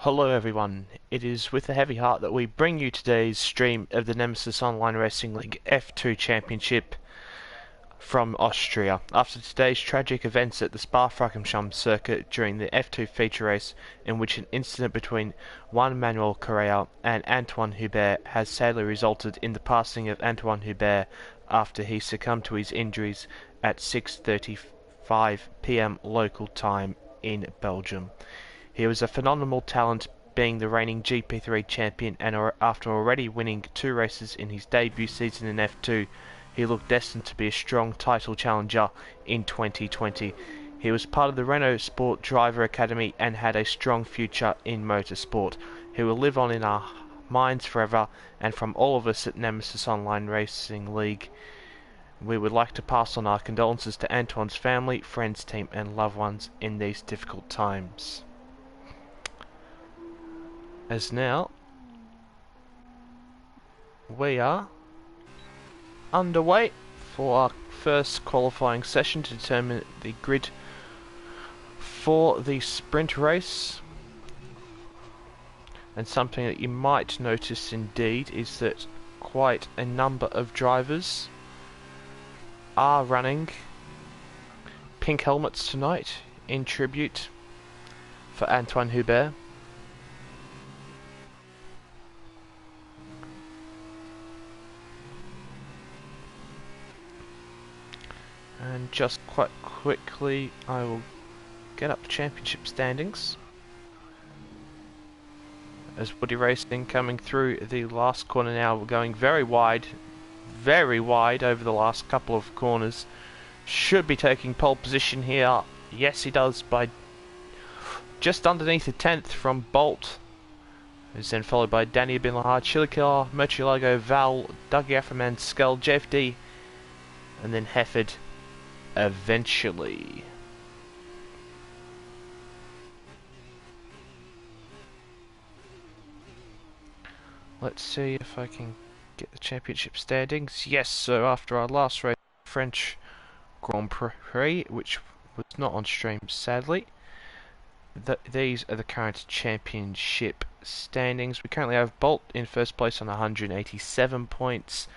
Hello everyone, it is with a heavy heart that we bring you today's stream of the Nemesis Online Racing League F2 Championship from Austria. After today's tragic events at the Spa-Francorchamps circuit during the F2 feature race, in which an incident between Juan Manuel Correa and Antoine Hubert has sadly resulted in the passing of Antoine Hubert after he succumbed to his injuries at 6:35 p.m. local time in Belgium. He was a phenomenal talent, being the reigning GP3 champion, and after already winning 2 races in his debut season in F2, he looked destined to be a strong title challenger in 2020. He was part of the Renault Sport Driver Academy and had a strong future in motorsport. He will live on in our minds forever, and from all of us at Nemesis Online Racing League, we would like to pass on our condolences to Antoine's family, friends, team and loved ones in these difficult times. As now, we are underway for our first qualifying session to determine the grid for the sprint race. And something that you might notice indeed is that quite a number of drivers are running pink helmets tonight in tribute for Antoine Hubert. And just quite quickly, I will get up the championship standings. As Woody Racing coming through the last corner now, we're going very wide over the last couple of corners. Should be taking pole position here. Yes, he does, by just underneath the 10th from Bolt. Who's then followed by Danny Bin Lahar, Chilikar, Murcielago, Val, Dougie Afferman, Skull, JFD, and then Hefford eventually. Let's see if I can get the championship standings. Yes, so after our last race, French Grand Prix, which was not on stream sadly, these are the current championship standings. We currently have Bolt in first place on 187 points.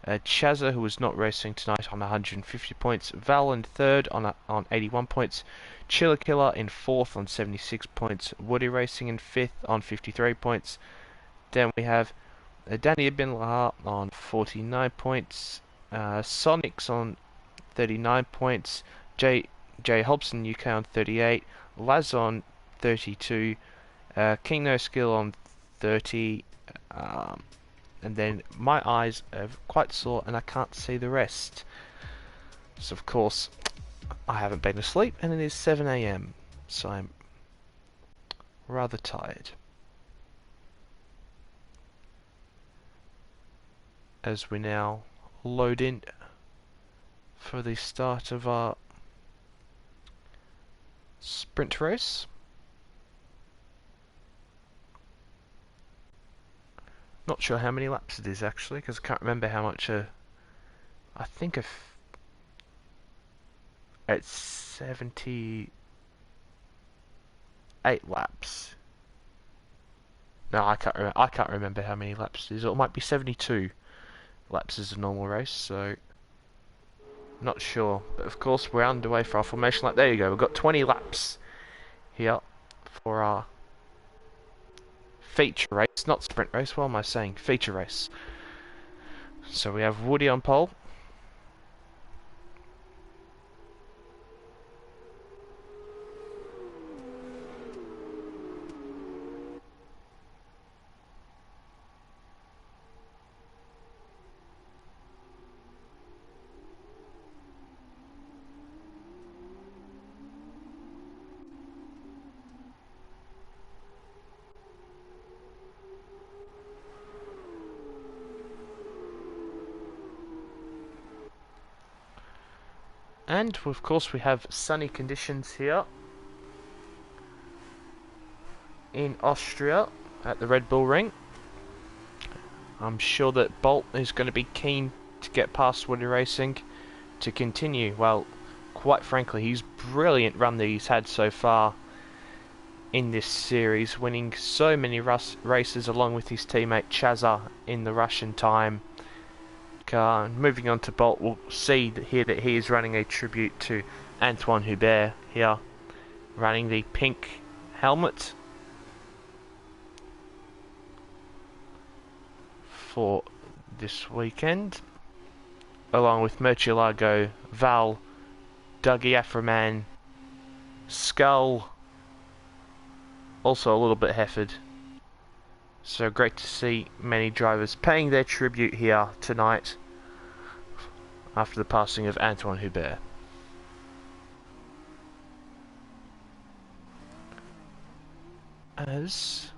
Chazza, who was not racing tonight, on 150 points. Val in third on 81 points. Chiller Killer in fourth on 76 points. Woody Racing in fifth on 53 points. Then we have Danny Bin Lahar on 49 points. Sonics on 39 points. J Hobson UK on 38. Laz on 32. King No Skill on 30. And then my eyes are quite sore and I can't see the rest. So of course I haven't been asleep and it is 7 AM, so I'm rather tired. As we now load in for the start of our sprint race. Not sure how many laps it is actually, because I can't remember how much. I think it's 78 laps. No, I can't remember how many laps it is. Or it might be 72 laps as a normal race. So not sure. But of course we're underway for our formation lap. There you go. We've got 20 laps here for our feature race, not sprint race. What am I saying? Feature race. So we have Woody on pole. And of course we have sunny conditions here in Austria at the Red Bull Ring. I'm sure that Bolt is going to be keen to get past Woody Racing to continue. Well, quite frankly, he's brilliant run that he's had so far in this series, winning so many races along with his teammate Chaza in the Russian time car. Moving on to Bolt, we'll see here that he is running a tribute to Antoine Hubert here, running the pink helmet for this weekend, along with Murcielago, Val, Dougie Aframan, Skull, also a little bit Hefford. So great to see many drivers paying their tribute here tonight after the passing of Antoine Hubert. As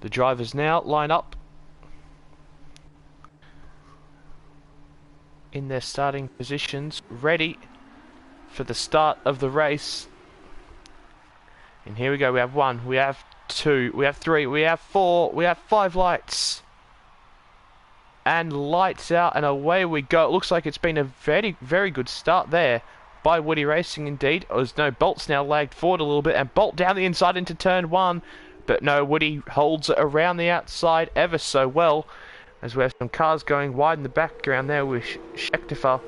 the drivers now line up in their starting positions, ready for the start of the race. And here we go, we have 1, we have 2, we have 3, we have 4, we have 5 lights. And lights out and away we go. It looks like it's been a very, very good start there by Woody Racing indeed. As no, Bolt's now lagged forward a little bit and Bolt down the inside into turn 1. But no, Woody holds it around the outside ever so well, as we have some cars going wide in the background there with Schechtefer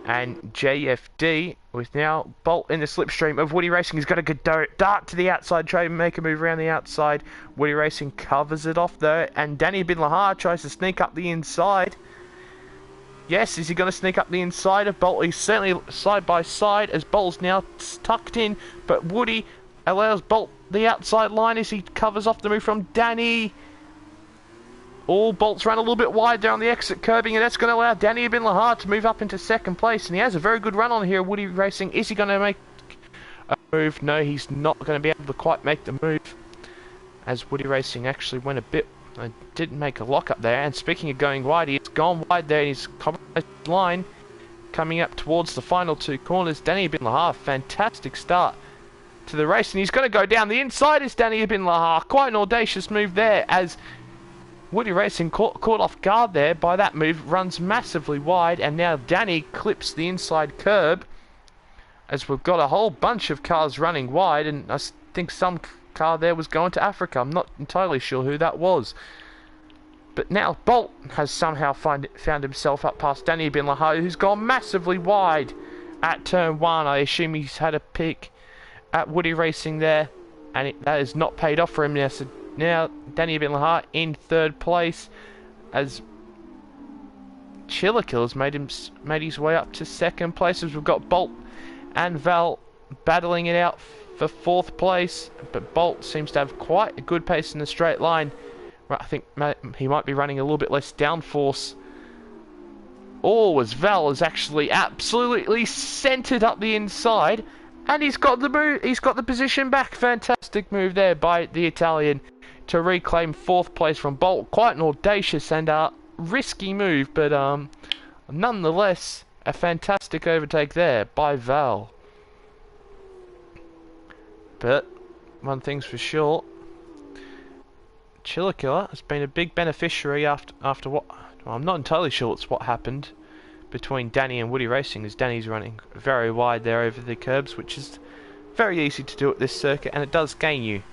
and JFD, with now Bolt in the slipstream of Woody Racing. He's got a good dart to the outside, try to make a move around the outside. Woody Racing covers it off though, and Danny Bin Lahar tries to sneak up the inside. Yes, is he going to sneak up the inside of Bolt? He's certainly side by side, as Bolt's now tucked in, but Woody allows Bolt the outside line as he covers off the move from Danny. All Bolt's run a little bit wide there on the exit curbing, and that's going to allow Danny Bin Lahar to move up into second place. And he has a very good run on here, Woody Racing. Is he going to make a move? No, he's not going to be able to quite make the move, as Woody Racing actually went a bit, didn't make a lock up there. And speaking of going wide, he's gone wide there. He's compromised the line, coming up towards the final 2 corners. Danny Bin Lahar, fantastic start to the race, and he's going to go down the inside as Danny Bin Lahar. Quite an audacious move there, as Woody Racing caught off guard there by that move, runs massively wide, and now Danny clips the inside curb, as we've got a whole bunch of cars running wide, and I think some car there was going to Africa. I'm not entirely sure who that was. But now Bolt has somehow found himself up past Danny Bin Lahar, who's gone massively wide at turn 1. I assume he's had a pick at Woody Racing there, and that has not paid off for him now. So now Danny Bin Lahar in 3rd place, as Chiller Killer's made his way up to 2nd place, as we've got Bolt and Val battling it out for 4th place. But Bolt seems to have quite a good pace in the straight line. I think he might be running a little bit less downforce. Oh, as Val is actually absolutely centered up the inside, and he's got the move. He's got the position back. Fantastic move there by the Italian to reclaim 4th place from Bolt. Quite an audacious and risky move, but nonetheless a fantastic overtake there by Val. But one thing's for sure, Chiller Killer has been a big beneficiary after what, well, I'm not entirely sure it's what happened between Danny and Woody Racing, as Danny's running very wide there over the curbs, which is very easy to do at this circuit, and it does gain you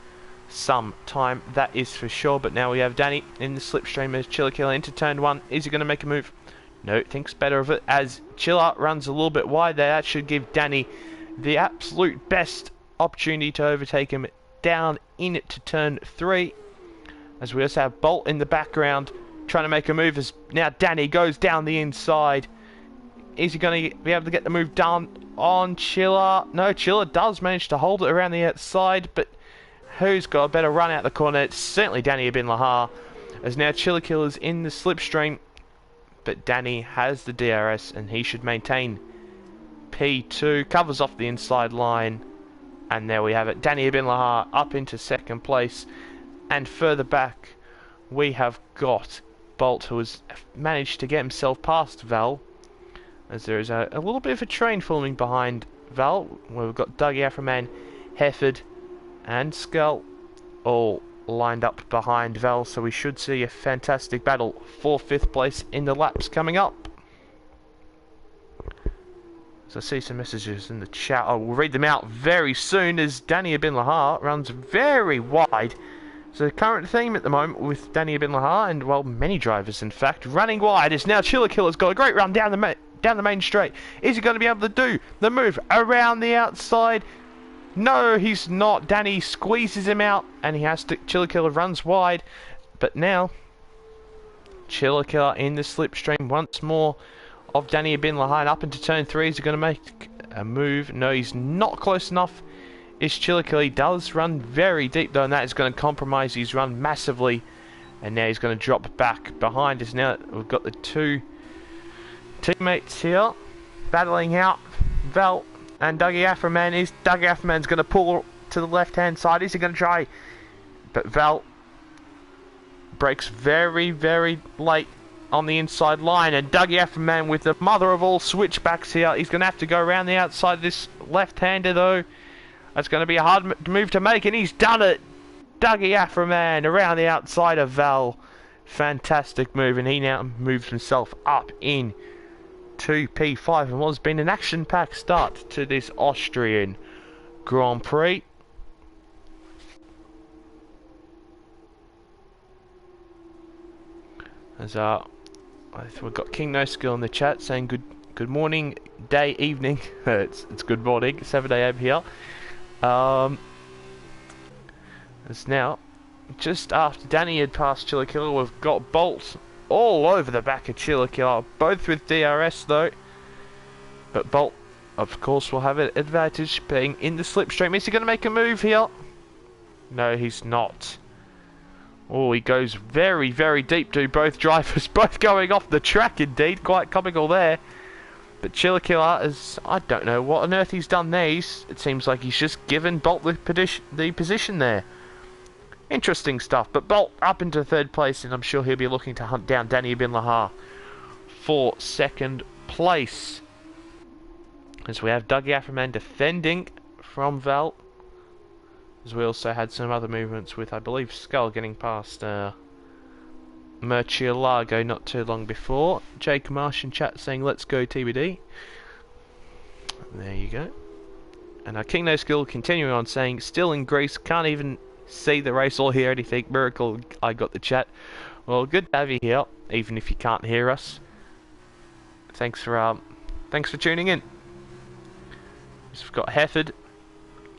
some time, that is for sure. But now we have Danny in the slipstream as Chiller Killer into turn 1. Is he going to make a move? No, thinks better of it as Chiller runs a little bit wide there. That should give Danny the absolute best opportunity to overtake him down in to turn 3. As we also have Bolt in the background trying to make a move, as now Danny goes down the inside. Is he going to be able to get the move done on Chiller? No, Chiller does manage to hold it around the outside, but who's got a better run out the corner? It's certainly Danny Bin Lahar, as now Chiller Killer's in the slipstream, but Danny has the DRS and he should maintain P2, covers off the inside line, and there we have it. Danny Bin Lahar up into 2nd place, and further back we have got Bolt, who has managed to get himself past Val, as there is a little bit of a train forming behind Val, where we've got Dougie Aframan, Hefford and Skull all lined up behind Val, so we should see a fantastic battle for 5th place in the laps coming up. So I see some messages in the chat. I will read them out very soon as Danny Bin Lahar runs very wide. So the current theme at the moment with Danny Bin Lahar, and well, many drivers in fact, running wide is now Chiller Killer's got a great run down the main straight. Is he going to be able to do the move around the outside? No, he's not. Danny squeezes him out, and he has to. Chiller Killer runs wide, but now Chiller Killer in the slipstream once more of Danny Bin Lahar up into turn 3. Is he going to make a move? No, he's not close enough. Is Chiller Killer. He does run very deep though, and that is going to compromise his run massively. And now he's going to drop back behind us. Now we've got the two teammates here battling out. Val and Dougie Afroman. Dougie Afroman's going to pull to the left hand side. Is he going to try? But Val breaks very, very late on the inside line, and Dougie Afroman with the mother of all switchbacks here. He's going to have to go around the outside. This left-hander though, that's going to be a hard move to make, and he's done it. Dougie Afroman around the outside of Val. Fantastic move, and he now moves himself up in to P5, and what has been an action-packed start to this Austrian Grand Prix. As we've got King No Skill in the chat saying good morning, day, evening. it's good morning, 7 AM here. It's now just after Danny had passed Chiller Killer. We've got Bolt all over the back of Chiller Killer, both with DRS though. But Bolt, of course, will have an advantage being in the slipstream. Is he going to make a move here? No, he's not. Oh, he goes very, very deep to both drivers, both going off the track indeed. Quite comical there. But Chiller Killer is, I don't know what on earth he's done there. It seems like he's just given Bolt the position there. Interesting stuff. But Bolt up into third place, and I'm sure he'll be looking to hunt down Danny Bin Lahar for second place. As we have Dougie Afroman defending from Val. As we also had some other movements with, I believe, Skull getting past Murcielago not too long before. Jake Marsh in chat saying, let's go TBD. There you go. And our King No Skill continuing on saying, still in Greece, can't even see the race or hear anything. Miracle, I got the chat. Well, good to have you here, even if you can't hear us. Thanks for tuning in. So we've got Hefford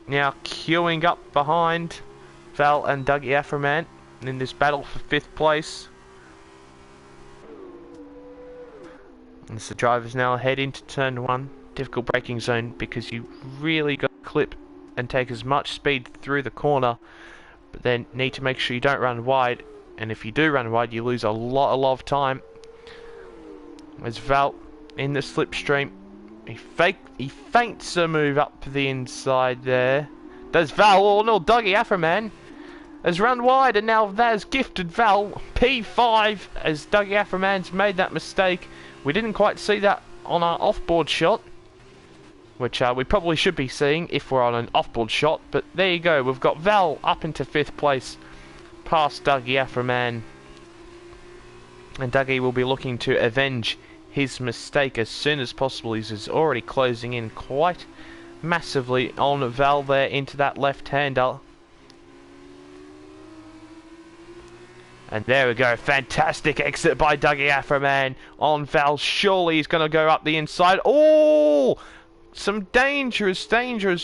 now queuing up behind Val and Dougie Afroman in this battle for 5th place. And the drivers now head into turn 1. Difficult braking zone because you really got to clip and take as much speed through the corner, but then need to make sure you don't run wide, and if you do run wide you lose a lot of time. As Val in the slipstream, he feints a move up the inside there. Does Val? Oh no, Dougie Afroman has run wide, and now that has gifted Val P5 as Dougie Afroman's made that mistake. We didn't quite see that on our off-board shot, which we probably should be seeing if we're on an off-board shot, but there you go. We've got Val up into 5th place past Dougie Afroman, and Dougie will be looking to avenge his mistake as soon as possible. He's already closing in quite massively on Val there into that left-hander. And there we go, fantastic exit by Dougie Afroman on Val. Surely he's going to go up the inside. Oh, some dangerous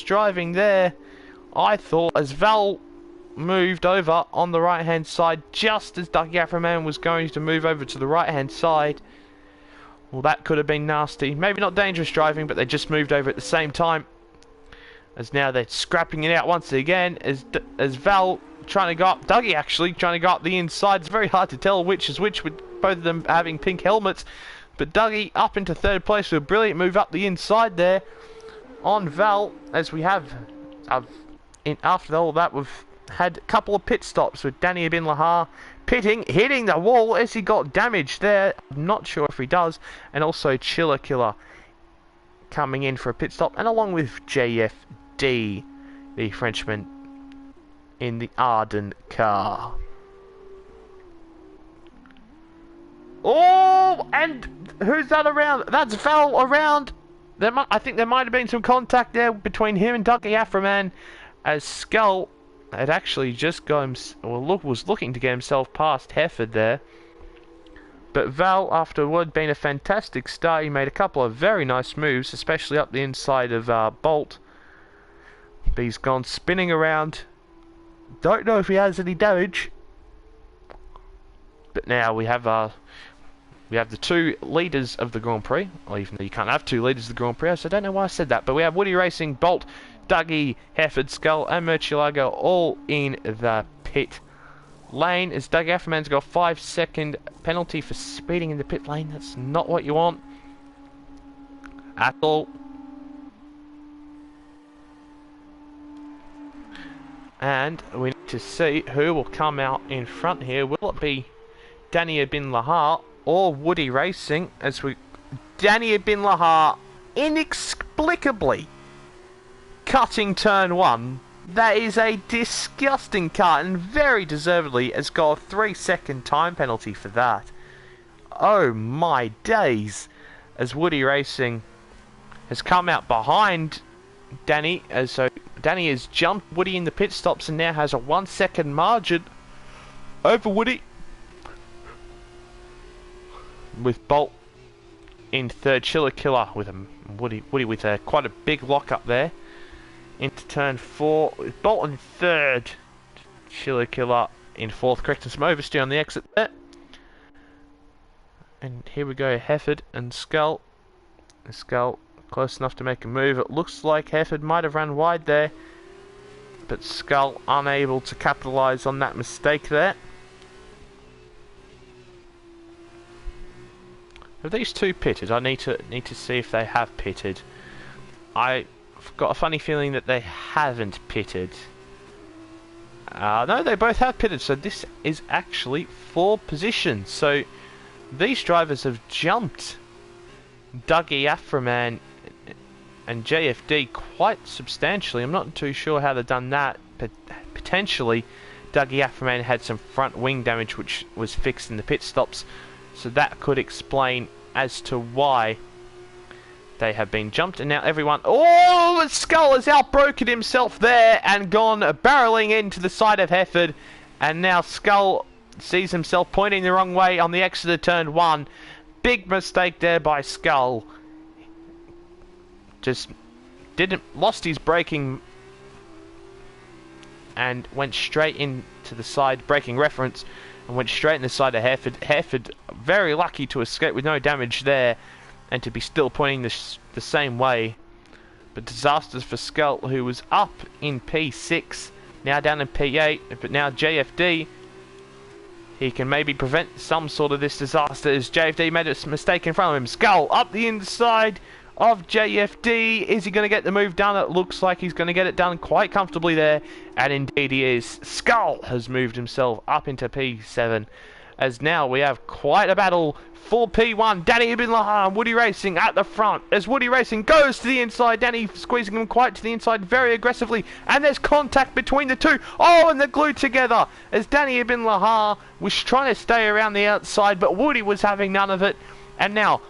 driving there. I thought as Val moved over on the right hand side, just as Dougie Afroman was going to move over to the right hand side. Well, that could have been nasty. Maybe not dangerous driving, but they just moved over at the same time. As now they're scrapping it out once again. As Val trying to go up, Dougie actually trying to go up the inside. It's very hard to tell which is which with both of them having pink helmets. But Dougie up into 3rd place with a brilliant move up the inside there on Val. As we have, after all that, we've had a couple of pit stops with Danny Bin Lahar pitting, hitting the wall as he got damaged there. I'm not sure if he does. And also Chiller Killer coming in for a pit stop, and along with JFD, the Frenchman in the Arden car. Oh, and who's that around? That's Val around I think there might have been some contact there between him and Dougie Aframan, as Skull had actually just was looking to get himself past Hefford there. But Val, after what had been a fantastic start, he made a couple of very nice moves, especially up the inside of Bolt. But he's gone spinning around. Don't know if he has any damage. But now we have the two leaders of the Grand Prix. Or even though you can't have two leaders of the Grand Prix, so I don't know why I said that. But we have Woody Racing, Bolt, Dougie, Hefford, Skull, and Murcielago all in the pit lane, as Dougie Aframan's got a 5-second penalty for speeding in the pit lane. That's not what you want at all. And we need to see who will come out in front here. Will it be Dania Bin Lahar or Woody Racing? Dania Bin Lahar inexplicably cutting turn 1. That is a disgusting cut, and very deservedly has got a 3-second time penalty for that. Oh my days, as Woody Racing has come out behind Danny, so Danny has jumped Woody in the pit stops and now has a 1-second margin over Woody, with Bolt in third, Chiller Killer with Woody with quite a big lock up there into turn 4, with Bolt in third, Chiller Killer in fourth, correcting some oversteer on the exit there. And here we go, Hefford and Skull. Skull close enough to make a move. It looks like Hefford might have run wide there, but Skull unable to capitalise on that mistake there. Have these two pitted? I need to see if they have pitted. I've got a funny feeling that they haven't pitted. No, they both have pitted, so this is actually 4 positions. So these drivers have jumped Dougie Aframan and JFD quite substantially. I'm not too sure how they've done that, but potentially Dougie Aframan had some front wing damage which was fixed in the pit stops, so that could explain as to why they have been jumped. And now everyone... Oh, the Skull has outbroken himself there and gone barreling into the side of Hefford, and now Skull sees himself pointing the wrong way on the exit of turn 1. Big mistake there by Skull. Just lost his braking and went straight into the side, braking reference, and went straight in the side of Hefford. Hefford very lucky to escape with no damage there and to be still pointing the same way. But disasters for Skull, who was up in P6, now down in P8, but now JFD. He can maybe prevent some sort of this disaster, as JFD made a mistake in front of him. Skull up the inside of JFD. Is he going to get the move done? It looks like he's going to get it done quite comfortably there, and indeed he is. Skull has moved himself up into P7, as now we have quite a battle for P1. Danny Ibn Lahar, Woody Racing at the front, as Woody Racing goes to the inside. Danny squeezing him quite to the inside very aggressively, and there's contact between the two. Oh, and they're glued together, as Danny Ibn Lahar was trying to stay around the outside, but Woody was having none of it. And now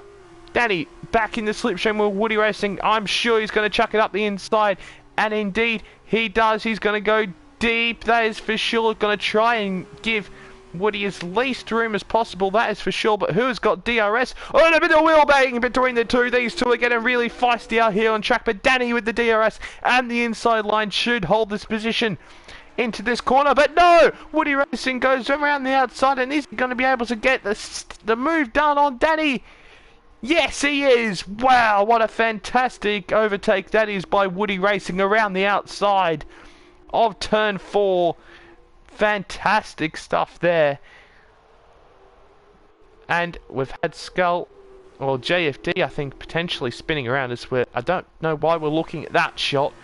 Danny back in the slipstream with Woody Racing. I'm sure he's going to chuck it up the inside, and indeed he does. He's going to go deep, that is for sure. Going to try and give Woody as least room as possible, that is for sure. But who's got DRS? Oh, and a bit of wheel banging between the two. These two are getting really feisty out here on track, but Danny with the DRS and the inside line should hold this position into this corner. But no, Woody Racing goes around the outside, and is going to be able to get the move done on Danny. Yes, he is. Wow, what a fantastic overtake that is by Woody Racing around the outside of turn 4. Fantastic stuff there. And we've had Skull, or JFD, I think, potentially spinning around us. I don't know why we're looking at that shot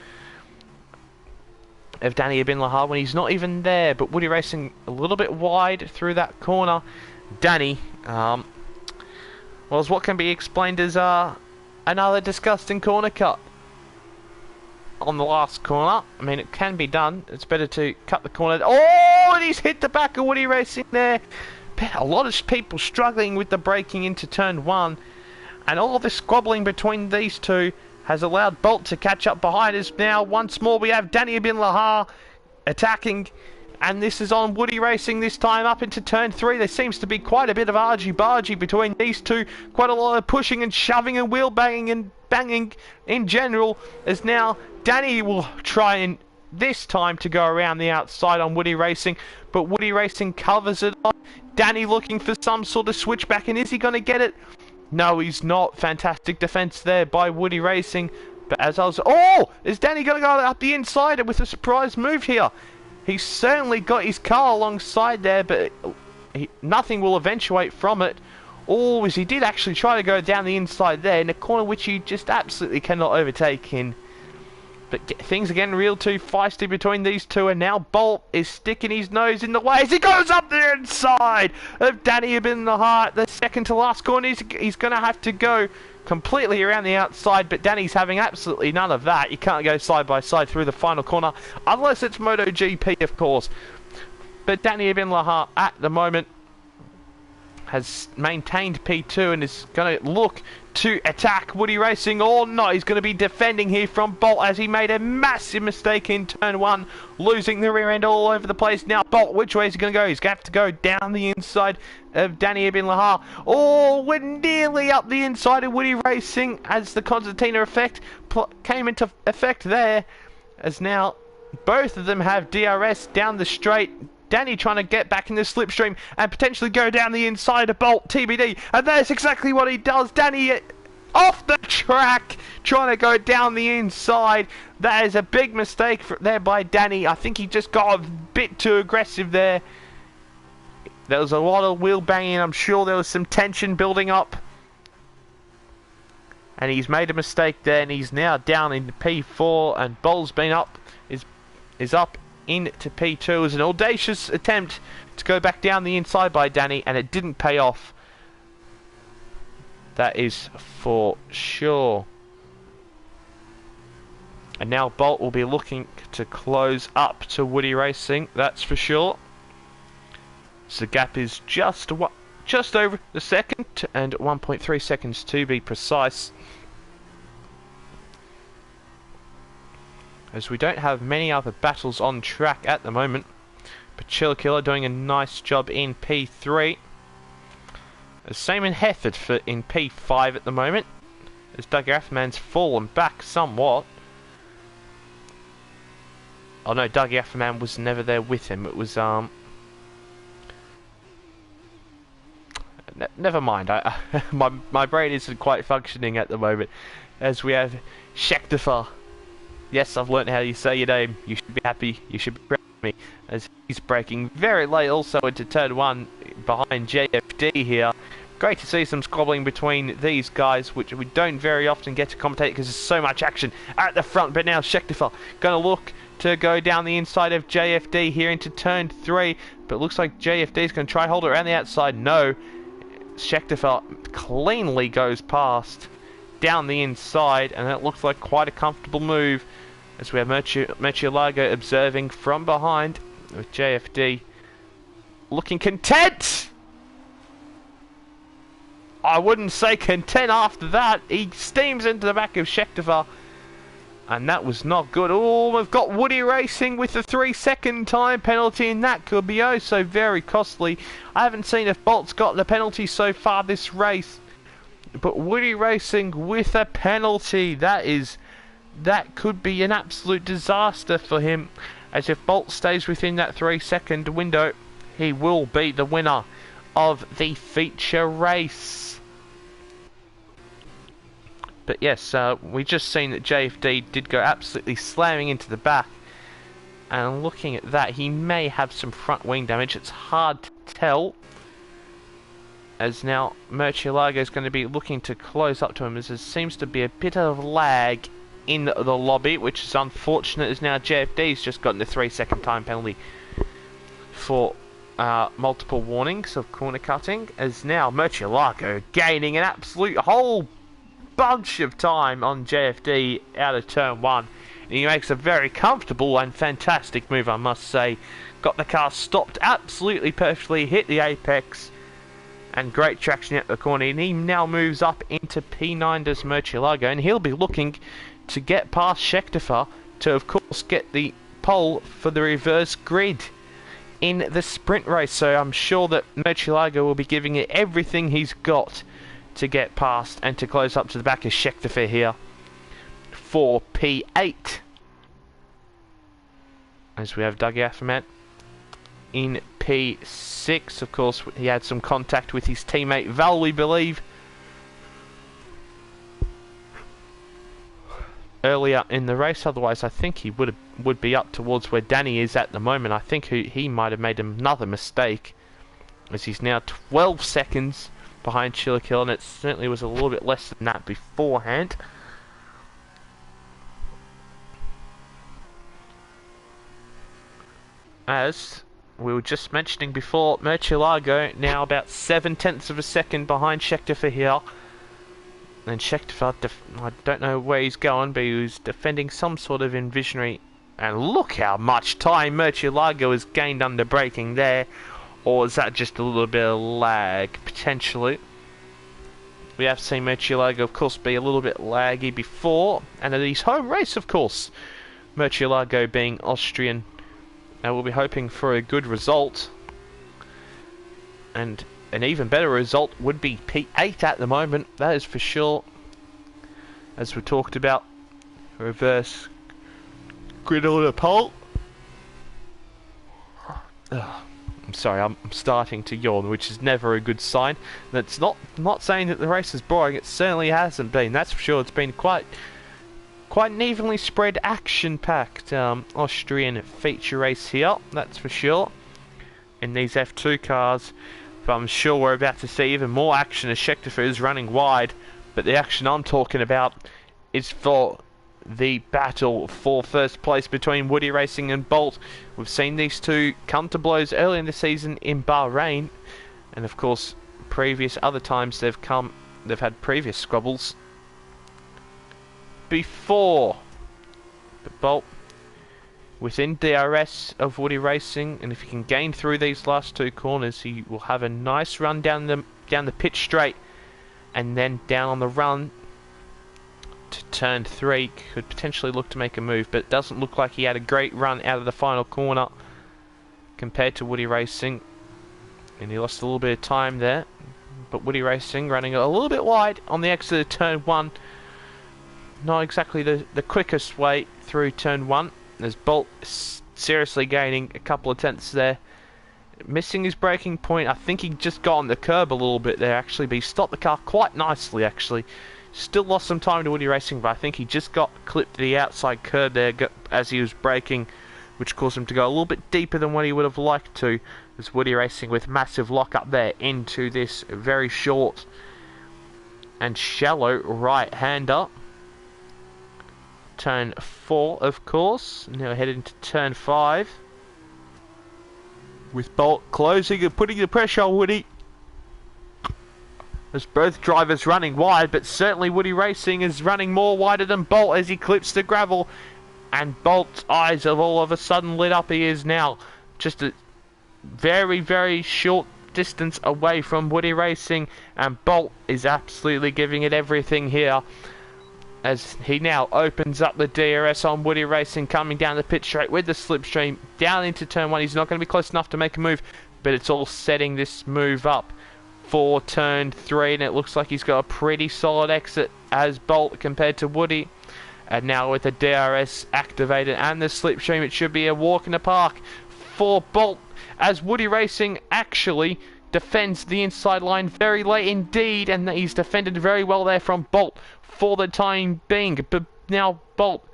of Danny Ibn Lahar when he's not even there. But Woody Racing a little bit wide through that corner. Danny, well, as what can be explained as another disgusting corner cut on the last corner. I mean, it can be done. It's better to cut the corner. Oh, and he's hit the back of Woody Racing there. A lot of people struggling with the braking into turn 1. And all the squabbling between these two has allowed Bolt to catch up behind us. Now, once more, we have Danny Bin Lahar attacking. And this is on Woody Racing this time up into turn 3. There seems to be quite a bit of argy-bargy between these two. Quite a lot of pushing and shoving and wheel banging and banging in general. As now Danny will try and this time to go around the outside on Woody Racing. But Woody Racing covers it up. Danny looking for some sort of switchback. And is he going to get it? No, he's not. Fantastic defense there by Woody Racing. But as I was... Oh! Is Danny going to go up the inside with a surprise move here? He's certainly got his car alongside there, but nothing will eventuate from it. Oh, as he did actually try to go down the inside there, in a corner which he just absolutely cannot overtake in. But things are getting real too feisty between these two, and now Bolt is sticking his nose in the way as he goes up the inside of Danny Ibn Lahar. The second to last corner, he's going to have to go completely around the outside, but Danny's having absolutely none of that. You can't go side by side through the final corner, unless it's MotoGP, of course. But Danny Ibn Lahar, at the moment, has maintained P2 and is going to look to attack Woody Racing or not. He's going to be defending here from Bolt as he made a massive mistake in turn 1, losing the rear end all over the place. Now Bolt, which way is he going to go? He's going to have to go down the inside of Danny Ibn Lahar. Oh, we're nearly up the inside of Woody Racing as the concertina effect came into effect there, as now both of them have DRS down the straight. Danny trying to get back in the slipstream and potentially go down the inside of Bolt, TBD. And that's exactly what he does. Danny off the track, trying to go down the inside. That is a big mistake there by Danny. I think he just got a bit too aggressive there. There was a lot of wheel banging. I'm sure there was some tension building up. And he's made a mistake there, and he's now down in P4, and Bolt's been up, is up into P2. It was an audacious attempt to go back down the inside by Danny, and it didn't pay off. That is for sure. And now Bolt will be looking to close up to Woody Racing, that's for sure. So the gap is just over the second, and 1.3 seconds to be precise. As we don't have many other battles on track at the moment. But Chill Killer doing a nice job in P3. The same in Hefford in P5 at the moment. As Doug Affman's fallen back somewhat. Oh no, Doug Affman was never there with him. It was never mind. My brain isn't quite functioning at the moment. As we have Schechtefar. Yes, I've learnt how you say your name. You should be happy. You should be proud of me. As he's braking very late also into turn 1 behind JFD here. Great to see some squabbling between these guys, which we don't very often get to commentate because there's so much action at the front. But now Schechtefar going to look to go down the inside of JFD here into turn 3. But it looks like JFD is going to try hold it around the outside. No. Schechtefar cleanly goes past down the inside, and it looks like quite a comfortable move as we have Murcielago observing from behind with JFD looking content. I wouldn't say content after that. He steams into the back of Schechtefar, and that was not good. Oh, we've got Woody Racing with the 3-second time penalty, and that could be oh so very costly. I haven't seen if Bolt's got the penalty so far this race. But Woody Racing with a penalty, that could be an absolute disaster for him. As if Bolt stays within that 3-second window, he will be the winner of the feature race. But yes, we just seen that JFD did go absolutely slamming into the back. And looking at that, he may have some front wing damage. It's hard to tell. As now Murcielago is going to be looking to close up to him, as there seems to be a bit of lag in the lobby, which is unfortunate, as now JFD's just gotten a 3-second time penalty for multiple warnings of corner cutting, as now Murcielago gaining an absolute whole bunch of time on JFD out of turn 1. And he makes a very comfortable and fantastic move, I must say. Got the car stopped absolutely perfectly, hit the apex, and great traction at the corner, and he now moves up into P9 does Murcielago, and he'll be looking to get past Scheckter to of course get the pole for the reverse grid in the sprint race. So I'm sure that Murcielago will be giving it everything he's got to get past and to close up to the back of Scheckter here for P8. As we have Doug Afferman in P6. Of course, he had some contact with his teammate Val, we believe, earlier in the race. Otherwise, I think he would be up towards where Danny is at the moment. I think he might have made another mistake, as he's now 12 seconds behind Chillikill, and it certainly was a little bit less than that beforehand. As we were just mentioning before, Murcielago now about 7/10 of a second behind Scheckter here. And Scheckter, I don't know where he's going, but he was defending some sort of envisionary. And look how much time Murcielago has gained under braking there. Or is that just a little bit of lag, potentially? We have seen Murcielago, of course, be a little bit laggy before. And at his home race, of course. Murcielago being Austrian. Now we'll be hoping for a good result, and an even better result would be P8 at the moment, that is for sure. As we talked about, reverse grid order pole. I'm sorry, I'm starting to yawn, which is never a good sign. That's not saying that the race is boring, it certainly hasn't been, that's for sure. It's been quite an evenly spread, action-packed Austrian feature race here, that's for sure, in these F2 cars. But I'm sure we're about to see even more action as Scheckter is running wide. But the action I'm talking about is for the battle for first place between Woody Racing and Bolt. We've seen these two come to blows early in the season in Bahrain, and of course previous other times they've had previous squabbles before. But Bolt within DRS of Woody Racing, and if he can gain through these last two corners, he will have a nice run down the pit straight, and then down on the run to turn 3. Could potentially look to make a move, but it doesn't look like he had a great run out of the final corner compared to Woody Racing, and he lost a little bit of time there. But Woody Racing running a little bit wide on the exit of turn 1. Not exactly the quickest way through turn 1. There's Bolt seriously gaining a couple of tenths there. Missing his braking point. I think he just got on the curb a little bit there actually, but he stopped the car quite nicely actually. Still lost some time to Woody Racing, but I think he just got clipped to the outside curb there as he was braking, which caused him to go a little bit deeper than what he would have liked to. As Woody Racing with massive lock up there into this very short and shallow right-hander. Turn 4, of course. Now headed into turn 5. With Bolt closing and putting the pressure on Woody. As both drivers running wide, but certainly Woody Racing is running more wider than Bolt as he clips the gravel. And Bolt's eyes have all of a sudden lit up. He is now just a very, very short distance away from Woody Racing. And Bolt is absolutely giving it everything here, as he now opens up the DRS on Woody Racing, coming down the pit straight with the slipstream down into turn 1. He's not going to be close enough to make a move, but it's all setting this move up for turn 3, and it looks like he's got a pretty solid exit as Bolt compared to Woody. And now with the DRS activated and the slipstream, it should be a walk in the park for Bolt, as Woody Racing actually defends the inside line very late indeed, and he's defended very well there from Bolt for the time being. But now Bolt,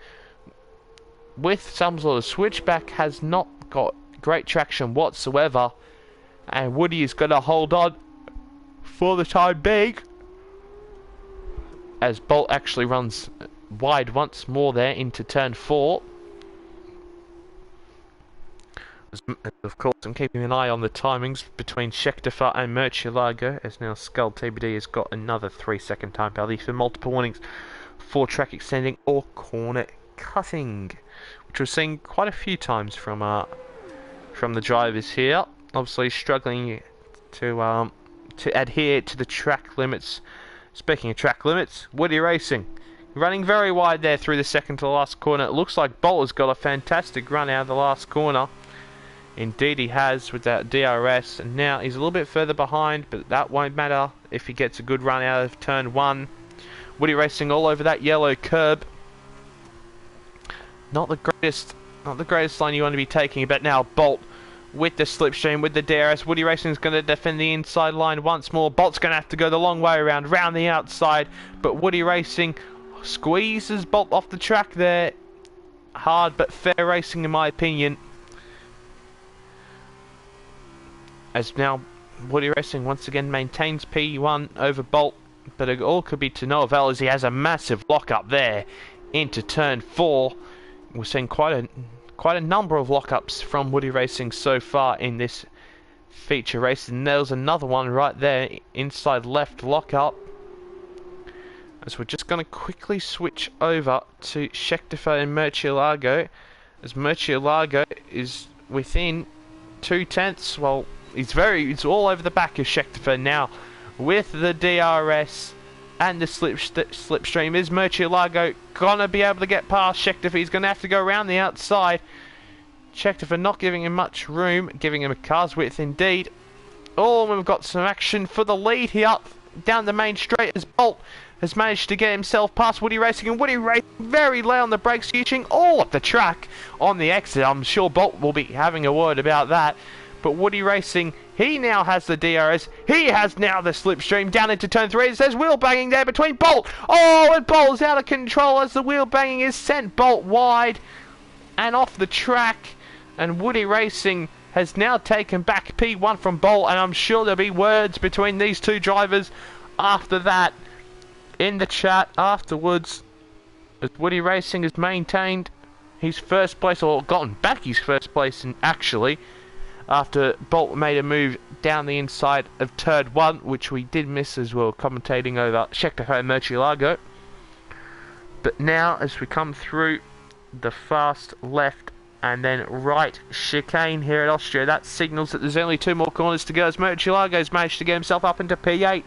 with some sort of switchback, has not got great traction whatsoever, and Woody is going to hold on for the time being, as Bolt actually runs wide once more there into turn 4. Of course, I'm keeping an eye on the timings between Scheckter and Murcielago, as now Skull TBD has got another 3-second time penalty for multiple warnings for track extending or corner cutting, which we're seeing quite a few times from the drivers here. Obviously struggling to to adhere to the track limits. Speaking of track limits, Woody Racing running very wide there through the second to last corner. It looks like Bolt has got a fantastic run out of the last corner. Indeed he has with that DRS, and now he's a little bit further behind, but that won't matter if he gets a good run out of turn 1. Woody Racing all over that yellow curb. Not the greatest line you want to be taking, but now Bolt with the slipstream, with the DRS. Woody Racing is going to defend the inside line once more. Bolt's going to have to go the long way around, round the outside, but Woody Racing squeezes Bolt off the track there. Hard but fair racing in my opinion. As now Woody Racing once again maintains P1 over Bolt, but it all could be to no avail as he has a massive lock up there into turn 4. We're seeing quite a number of lockups from Woody Racing so far in this feature race, and there's another one right there, inside left lockup. As we're just going to quickly switch over to Scheckter and Murcielago, as Murcielago is within 2/10. Well, it's all over the back of Scheckter now with the DRS and the slipstream. Is Murcielago gonna be able to get past Scheckter? He's gonna have to go around the outside. Scheckter not giving him much room, giving him a car's width indeed. Oh, we've got some action for the lead here down the main straight as Bolt has managed to get himself past Woody Racing, and Woody Racing very low on the brakes, reaching all up the track on the exit. I'm sure Bolt will be having a word about that. But Woody Racing, he now has the DRS. He has now the slipstream down into turn 3. There's wheel banging there between Bolt. Oh, and Bolt's out of control as the wheel banging is sent Bolt wide and off the track. And Woody Racing has now taken back P1 from Bolt, and I'm sure there'll be words between these two drivers after that in the chat afterwards, as Woody Racing has maintained his first place, or gotten back his first place actually, after Bolt made a move down the inside of turn 1, which we did miss as well, commentating over Scheckter and Murcielago. But now, as we come through the fast left and then right chicane here at Austria, that signals that there's only 2 more corners to go, as Murcielago's managed to get himself up into P8,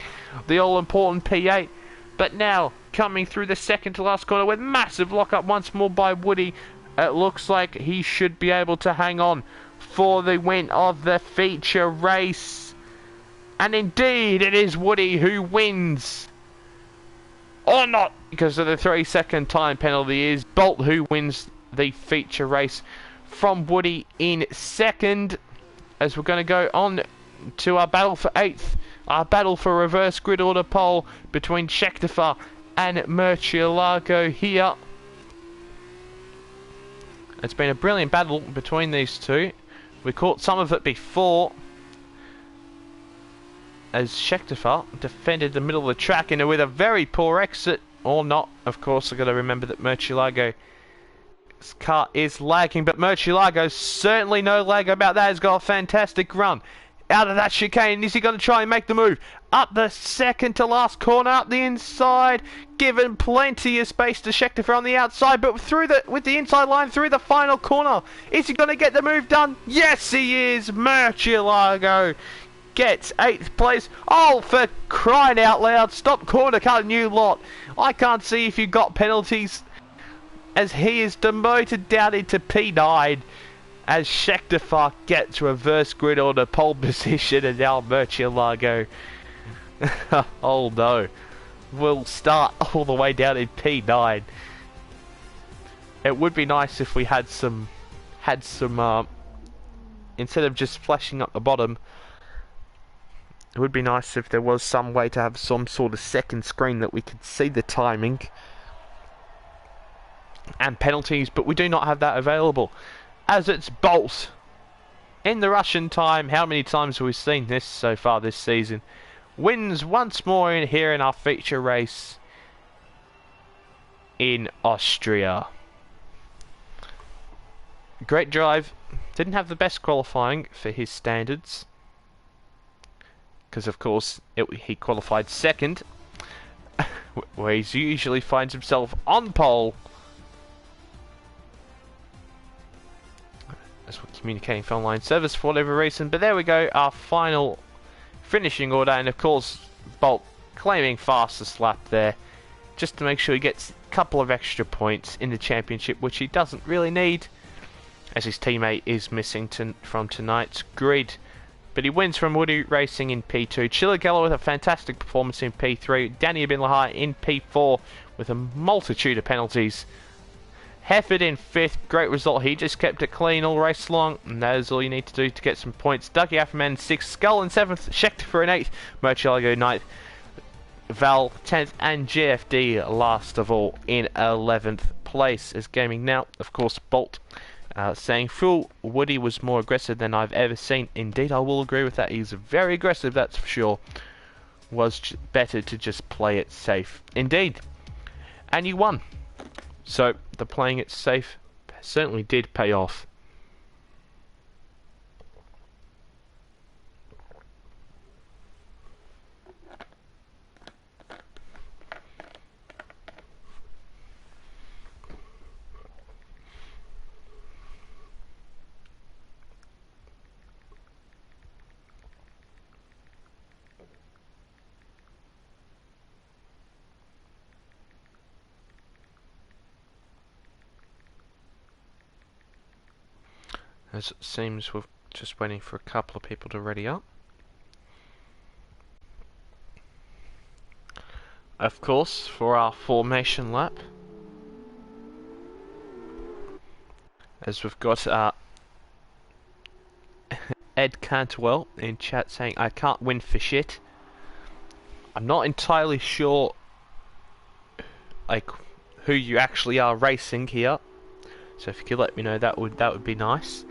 the all-important P8. But now, coming through the second to last corner with massive lock-up once more by Woody, it looks like he should be able to hang on for the win of the feature race. And indeed it is Woody who wins, or not, because of the 3-second time penalty. Is Bolt who wins the feature race from Woody in second, as we're going to go on to our battle for 8th, our battle for reverse grid order pole between Scheckter and Murcielago here. It's been a brilliant battle between these two. We caught some of it before, as Scheckter defended the middle of the track, and with a very poor exit, or not, of course. I've got to remember that Murcielago's car is lagging, but Murcielago's certainly no lag about that. He's got a fantastic run out of that chicane. Is he going to try and make the move up the second to last corner, up the inside, given plenty of space to Scheckter on the outside, but with the inside line through the final corner? Is he going to get the move done? Yes, he is. Murcielago gets 8th place. Oh, for crying out loud, stop corner cutting, you lot. I can't see if you got penalties, as he is demoted down into P9, as Scheckter gets reverse grid order pole position, and now Murcielago, oh no, will start all the way down in P9. It would be nice if we had some instead of just flashing up the bottom, it would be nice if there was some way to have some sort of second screen that we could see the timing and penalties, but we do not have that available, as it's Bolt in the Russian time. How many times have we seen this so far this season? Wins once more in here in our feature race in Austria. Great drive. Didn't have the best qualifying for his standards, because of course he qualified second, where he usually finds himself on pole. As we're communicating for online service for whatever reason. But there we go, our final finishing order, and of course Bolt claiming fastest lap there, just to make sure he gets a couple of extra points in the championship, which he doesn't really need, as his teammate is missing from tonight's grid. But he wins from Woody Racing in P2. Chilligella with a fantastic performance in P3. Danny Bin Lahar in P4 with a multitude of penalties. Hefford in 5th, great result. He just kept it clean all race long, and that is all you need to do to get some points. Dougie Afferman in 6th, Skull in 7th, Schechter for in 8th, Murcielago 9th, Val 10th, and GFD last of all in 11th place. As Gaming Now, of course, Bolt saying, Phil Woody was more aggressive than I've ever seen. Indeed, I will agree with that. He's very aggressive, that's for sure. Was better to just play it safe. Indeed. And you won. So, the playing it safe certainly did pay off. As it seems we're just waiting for a couple of people to ready up. Of course, for our formation lap, as we've got Ed Cantwell in chat saying, I can't win for shit. I'm not entirely sure like who you actually are racing here, so if you could let me know, that would be nice.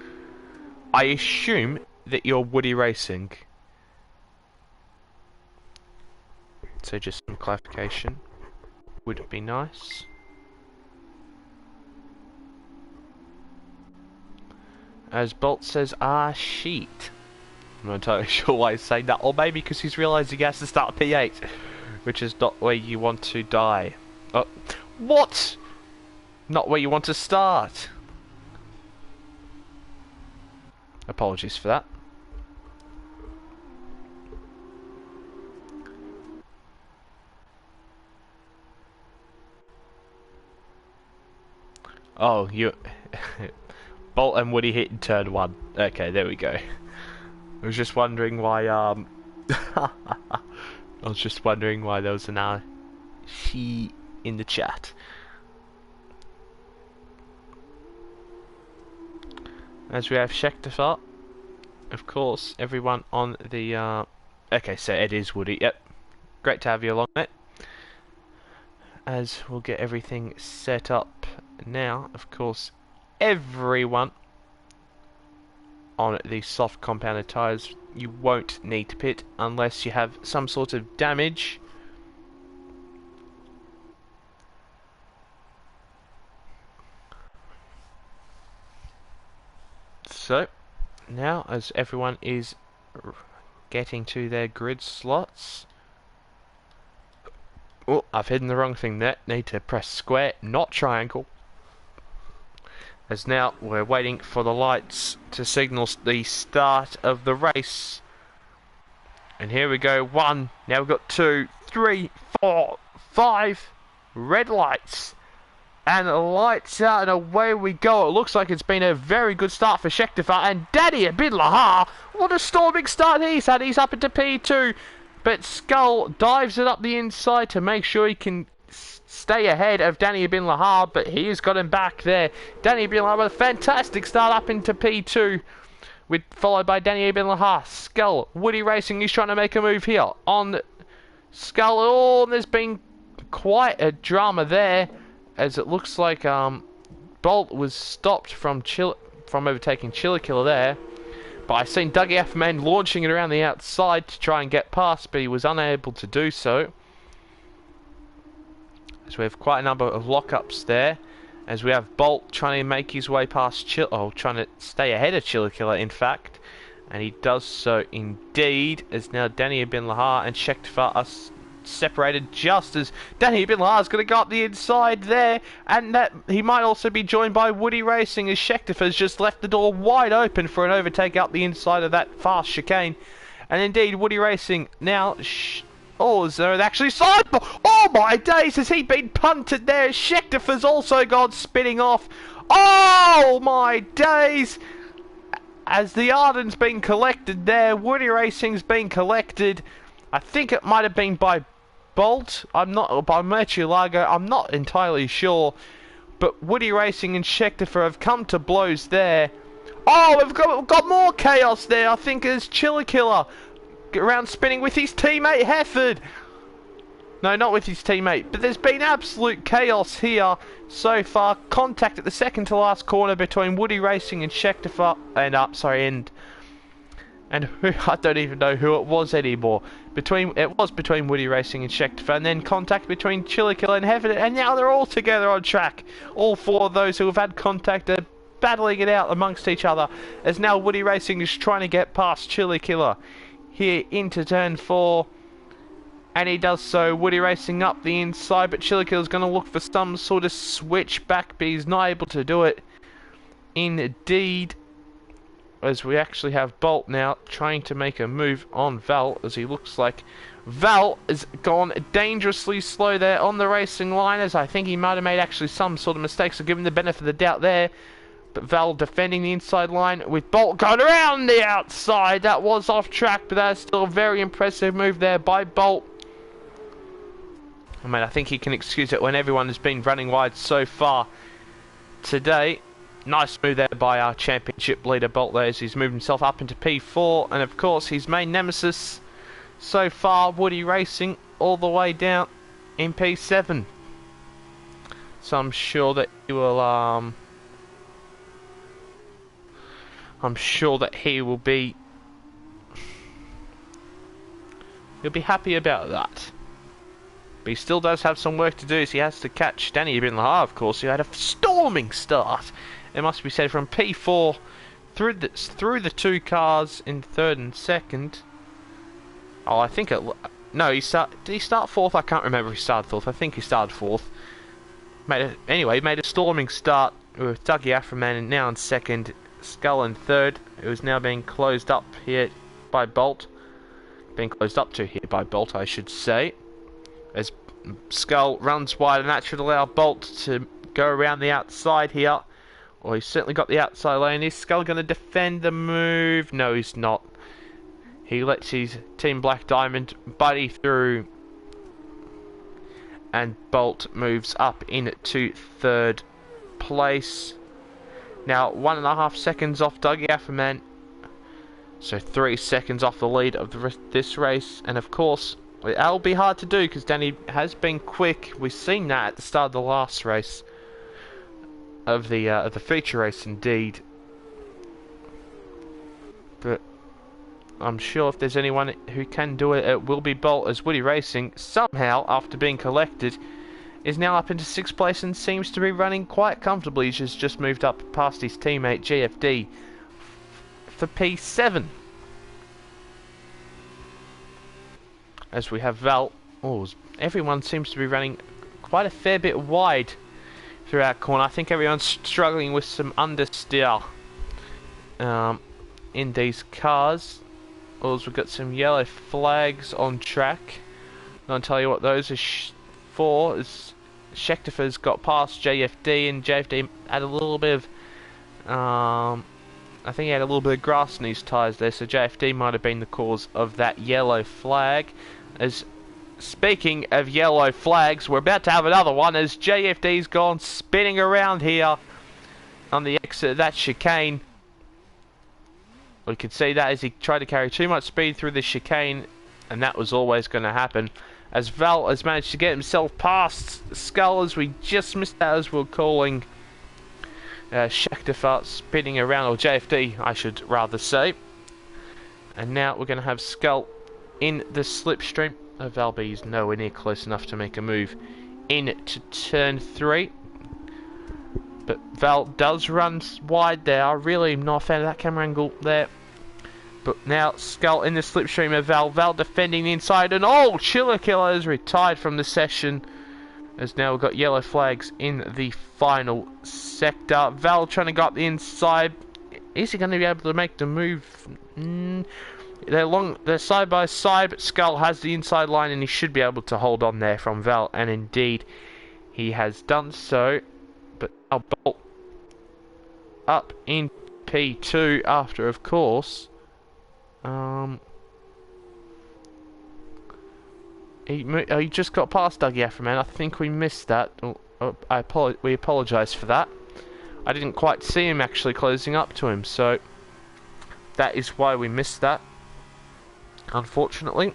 I assume that you're Woody Racing, so just some clarification would be nice. As Bolt says, ah shit. I'm not entirely sure why he's saying that, or maybe because he's realising he has to start P8, which is not where you want to die. Oh, what? Not where you want to start. Apologies for that. Oh, you... Bolt and Woody hit in turn 1. Okay, there we go. I was just wondering why, I was just wondering why there was an she in the chat. As we have Schechter, of course, everyone on the, okay, so Ed is Woody, yep. Great to have you along, mate. As we'll get everything set up now, of course, everyone on the soft compounded tyres, you won't need to pit unless you have some sort of damage. So, now as everyone is getting to their grid slots... Oh, I've hidden the wrong thing there. Need to press square, not triangle. As now we're waiting for the lights to signal the start of the race. And here we go, 1, now we've got 2, 3, 4, 5 red lights. And lights out and away we go. It looks like it's been a very good start for Schechter. And Danny Bin Lahar, what a storming start he's had. He's up into P2. But Skull dives it up the inside to make sure he can stay ahead of Danny Bin Lahar. But he has got him back there. Danny Bin Lahar with a fantastic start up into P2. Followed by Danny Bin Lahar. Skull, Woody Racing, he's trying to make a move here on Skull. Oh, there's been quite a drama there, as it looks like Bolt was stopped from overtaking Chilligella there. But I've seen Dougie Afferman launching it around the outside to try and get past, but he was unable to do so. As we have quite a number of lockups there. As we have Bolt trying to make his way past trying to stay ahead of Chilligella, in fact. And he does so indeed, as now Danny Bin Lahar and Schechter are separated just as Danny Bin Lahar is going to go up the inside there, and that he might also be joined by Woody Racing, as Schechter has just left the door wide open for an overtake up the inside of that fast chicane. And indeed, Woody Racing now... Oh, so it actually side... Oh my days, has he been punted there? Schechter's also gone spinning off. Oh my days! As the Arden's been collected there, Woody Racing's been collected. I think it might have been by Bolt. I'm not... by Murcielago. I'm not entirely sure. But Woody Racing and Schechter have come to blows there. Oh, we've got more chaos there. I think it's Chiller Killer around spinning with his teammate Hefford. No, not with his teammate. But there's been absolute chaos here so far. Contact at the second to last corner between Woody Racing and Schechter and who, I don't even know who it was anymore. It was between Woody Racing and Schechter, and then contact between Chiller Killer and Hefford, and now they're all together on track. All four of those who have had contact are battling it out amongst each other, as now Woody Racing is trying to get past Chiller Killer here into turn 4, and he does so. Woody Racing up the inside, but Chiller Killer's going to look for some sort of switch back, but he's not able to do it. Indeed, as we actually have Bolt now trying to make a move on Val, as he looks like Val has gone dangerously slow there on the racing line, as I think he might have made actually some sort of mistakes, so give him the benefit of the doubt there. But Val defending the inside line with Bolt going around the outside. That was off track, but that's still a very impressive move there by Bolt. I mean, I think he can excuse it when everyone has been running wide so far today. Nice move there by our championship leader Bolt there, as he's moved himself up into P4, and of course his main nemesis so far, Woody Racing, all the way down in P7. So I'm sure that he will he'll be happy about that. But he still does have some work to do, as he has to catch Danny Binlahar, of course, who had a storming start. It must be said, from P4 through the two cars in third and second. Oh, I think no, did he start fourth? I can't remember if he started fourth. I think he started fourth. Anyway, made a storming start with Dougie Aframan now in second, Skull in third. It was now being closed up here by Bolt. Being closed up to here by Bolt, I should say. As Skull runs wide, and that should allow Bolt to go around the outside here. Well, he's certainly got the outside lane. Is Skull going to defend the move? No, he's not. He lets his Team Black Diamond buddy through. And Bolt moves up into third place. Now, 1.5 seconds off Dougie Afferman. So 3 seconds off the lead of this race. And of course, that'll be hard to do because Danny has been quick. We've seen that at the start of the last race. Of the feature race, indeed. But I'm sure if there's anyone who can do it, it will be Bolt, as Woody Racing, somehow, after being collected, is now up into 6th place and seems to be running quite comfortably. He's just moved up past his teammate GFD for P7. As we have Val. Oh, everyone seems to be running quite a fair bit wide through our corner. I think everyone's struggling with some understeer in these cars. Also, we've got some yellow flags on track. I'll tell you what those are for. Is Schechter's got past JFD, and JFD had a little bit of I think he had a little bit of grass in his tyres there, so JFD might have been the cause of that yellow flag. As speaking of yellow flags, we're about to have another one, as JFD's gone spinning around here on the exit of that chicane. We could see that as he tried to carry too much speed through the chicane, and that was always going to happen. As Val has managed to get himself past Skull, as we just missed that as we're calling Schechter spinning around, or JFD I should rather say. And now we're going to have Skull in the slipstream. Valby is nowhere near close enough to make a move into turn 3. But Val does run wide there. I'm really not a fan of that camera angle there. But now Skull in the slipstream of Val. Val defending the inside, and oh, Chiller Killer is retired from the session. As now we've got yellow flags in the final sector. Val trying to go up the inside. Is he going to be able to make the move? They're side by side, but Skull has the inside line and he should be able to hold on there from Val, and indeed he has done so. But now Bolt up in P2 after, of course, he just got past Dougie Afferman. I think we missed that. We apologise for that. I didn't quite see him actually closing up to him, so that is why we missed that, unfortunately.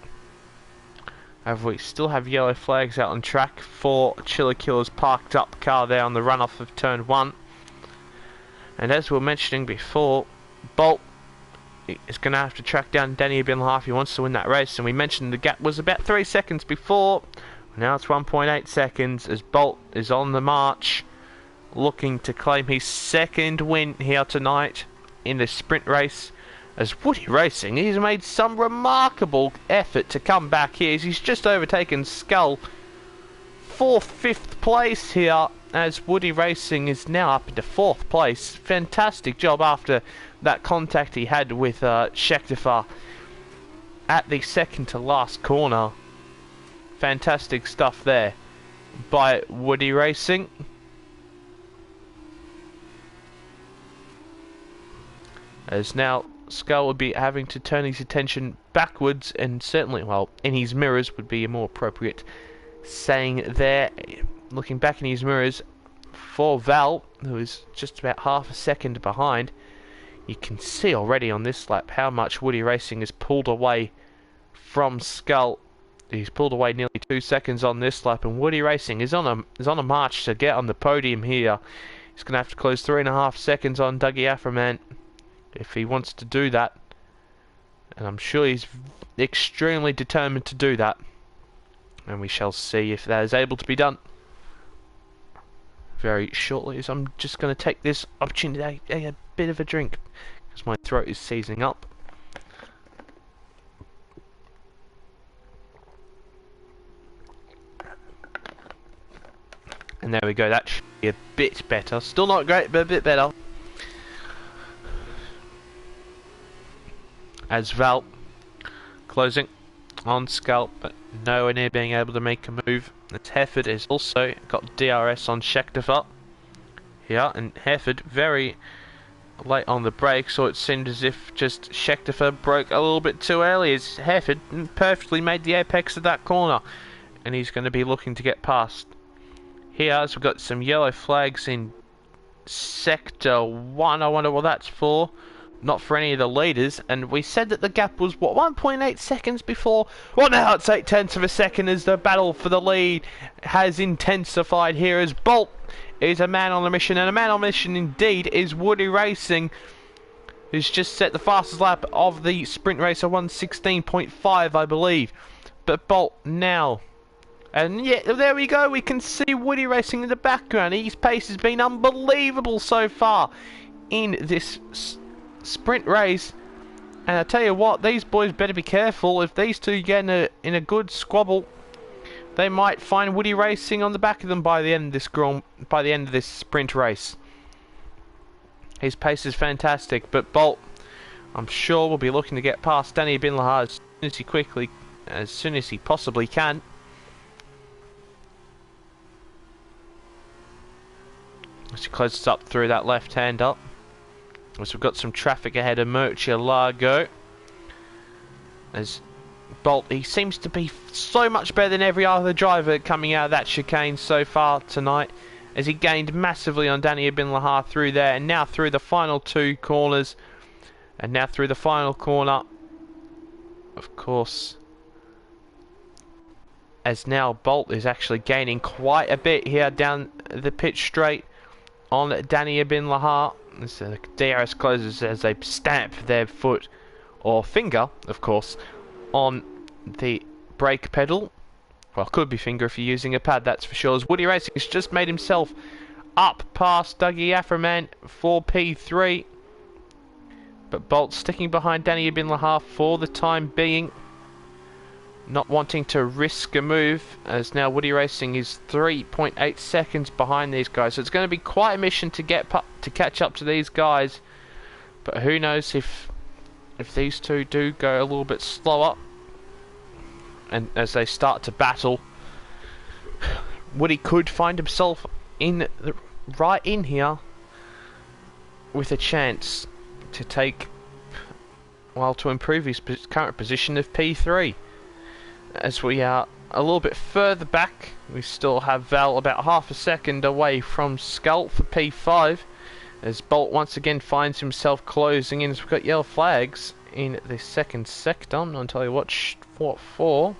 However, we still have yellow flags out on track for Chiller Killer's parked up car there on the runoff of turn 1. And as we were mentioning before, Bolt is going to have to track down Danny Bin Laha if he wants to win that race. And we mentioned the gap was about 3 seconds before. Now it's 1.8 seconds as Bolt is on the march, looking to claim his second win here tonight in this sprint race. As Woody Racing, he's made some remarkable effort to come back here. He's just overtaken Skull for 5th place here, as Woody Racing is now up into 4th place. Fantastic job after that contact he had with Schechtefar at the second to last corner. Fantastic stuff there by Woody Racing. As now Skull would be having to turn his attention backwards, and certainly, well, in his mirrors would be a more appropriate saying there. Looking back in his mirrors for Val, who is just about half a second behind. You can see already on this lap how much Woody Racing has pulled away from Skull. He's pulled away nearly 2 seconds on this lap, and Woody Racing is on a march to get on the podium here. He's going to have to close 3.5 seconds on Dougie Afferman if he wants to do that, and I'm sure he's extremely determined to do that, and we shall see if that is able to be done very shortly. As I'm just going to take this opportunity to take a bit of a drink because my throat is seizing up. And there we go, that should be a bit better. Still not great, but a bit better. As Val closing on Skull, but nowhere near being able to make a move. As Hefford has also got DRS on Schechtefar here, and Hefford very late on the brake, so it seemed as if just Schechtefar broke a little bit too early, as Hefford perfectly made the apex of that corner, and he's going to be looking to get past. Here, as we've got some yellow flags in Sector 1, I wonder what that's for. Not for any of the leaders, and we said that the gap was, what, 1.8 seconds before? Well, now it's 0.8 of a second as the battle for the lead has intensified here, as Bolt is a man on a mission, and a man on a mission indeed is Woody Racing, who's just set the fastest lap of the sprint race of 1:16.5, I believe. But Bolt now, and yeah, there we go, we can see Woody Racing in the background. His pace has been unbelievable so far in this sprint race, and I tell you what, these boys better be careful. If these two get in a good squabble, they might find Woody Racing on the back of them by the end of this sprint race. His pace is fantastic, but Bolt, I'm sure, will be looking to get past Danny Bin Laha as soon as he possibly can. As he closes up through that left-hander. As we've got some traffic ahead of Murcielago. As Bolt, he seems to be so much better than every other driver coming out of that chicane so far tonight, as he gained massively on Danny Bin Laha through there, and now through the final 2 corners, and now through the final corner, of course, as now Bolt is actually gaining quite a bit here down the pitch straight on Danny Bin Laha. As the DRS closes as they stamp their foot, or finger, of course, on the brake pedal. Well, could be finger if you're using a pad, that's for sure. As Woody Racing has just made himself up past Dougie Afferman for P3. But Bolt sticking behind Danny Bin Laha for the time being, not wanting to risk a move, as now Woody Racing is 3.8 seconds behind these guys. So it's going to be quite a mission to catch up to these guys. But who knows if if these two do go a little bit slower, and as they start to battle, Woody could find himself right in here with a chance to take, well, to improve his current position of P3. As we are a little bit further back, we still have Val about half a second away from Skull for P5, as Bolt once again finds himself closing in, as we've got yellow flags in the second sector. I'm not entirely what for.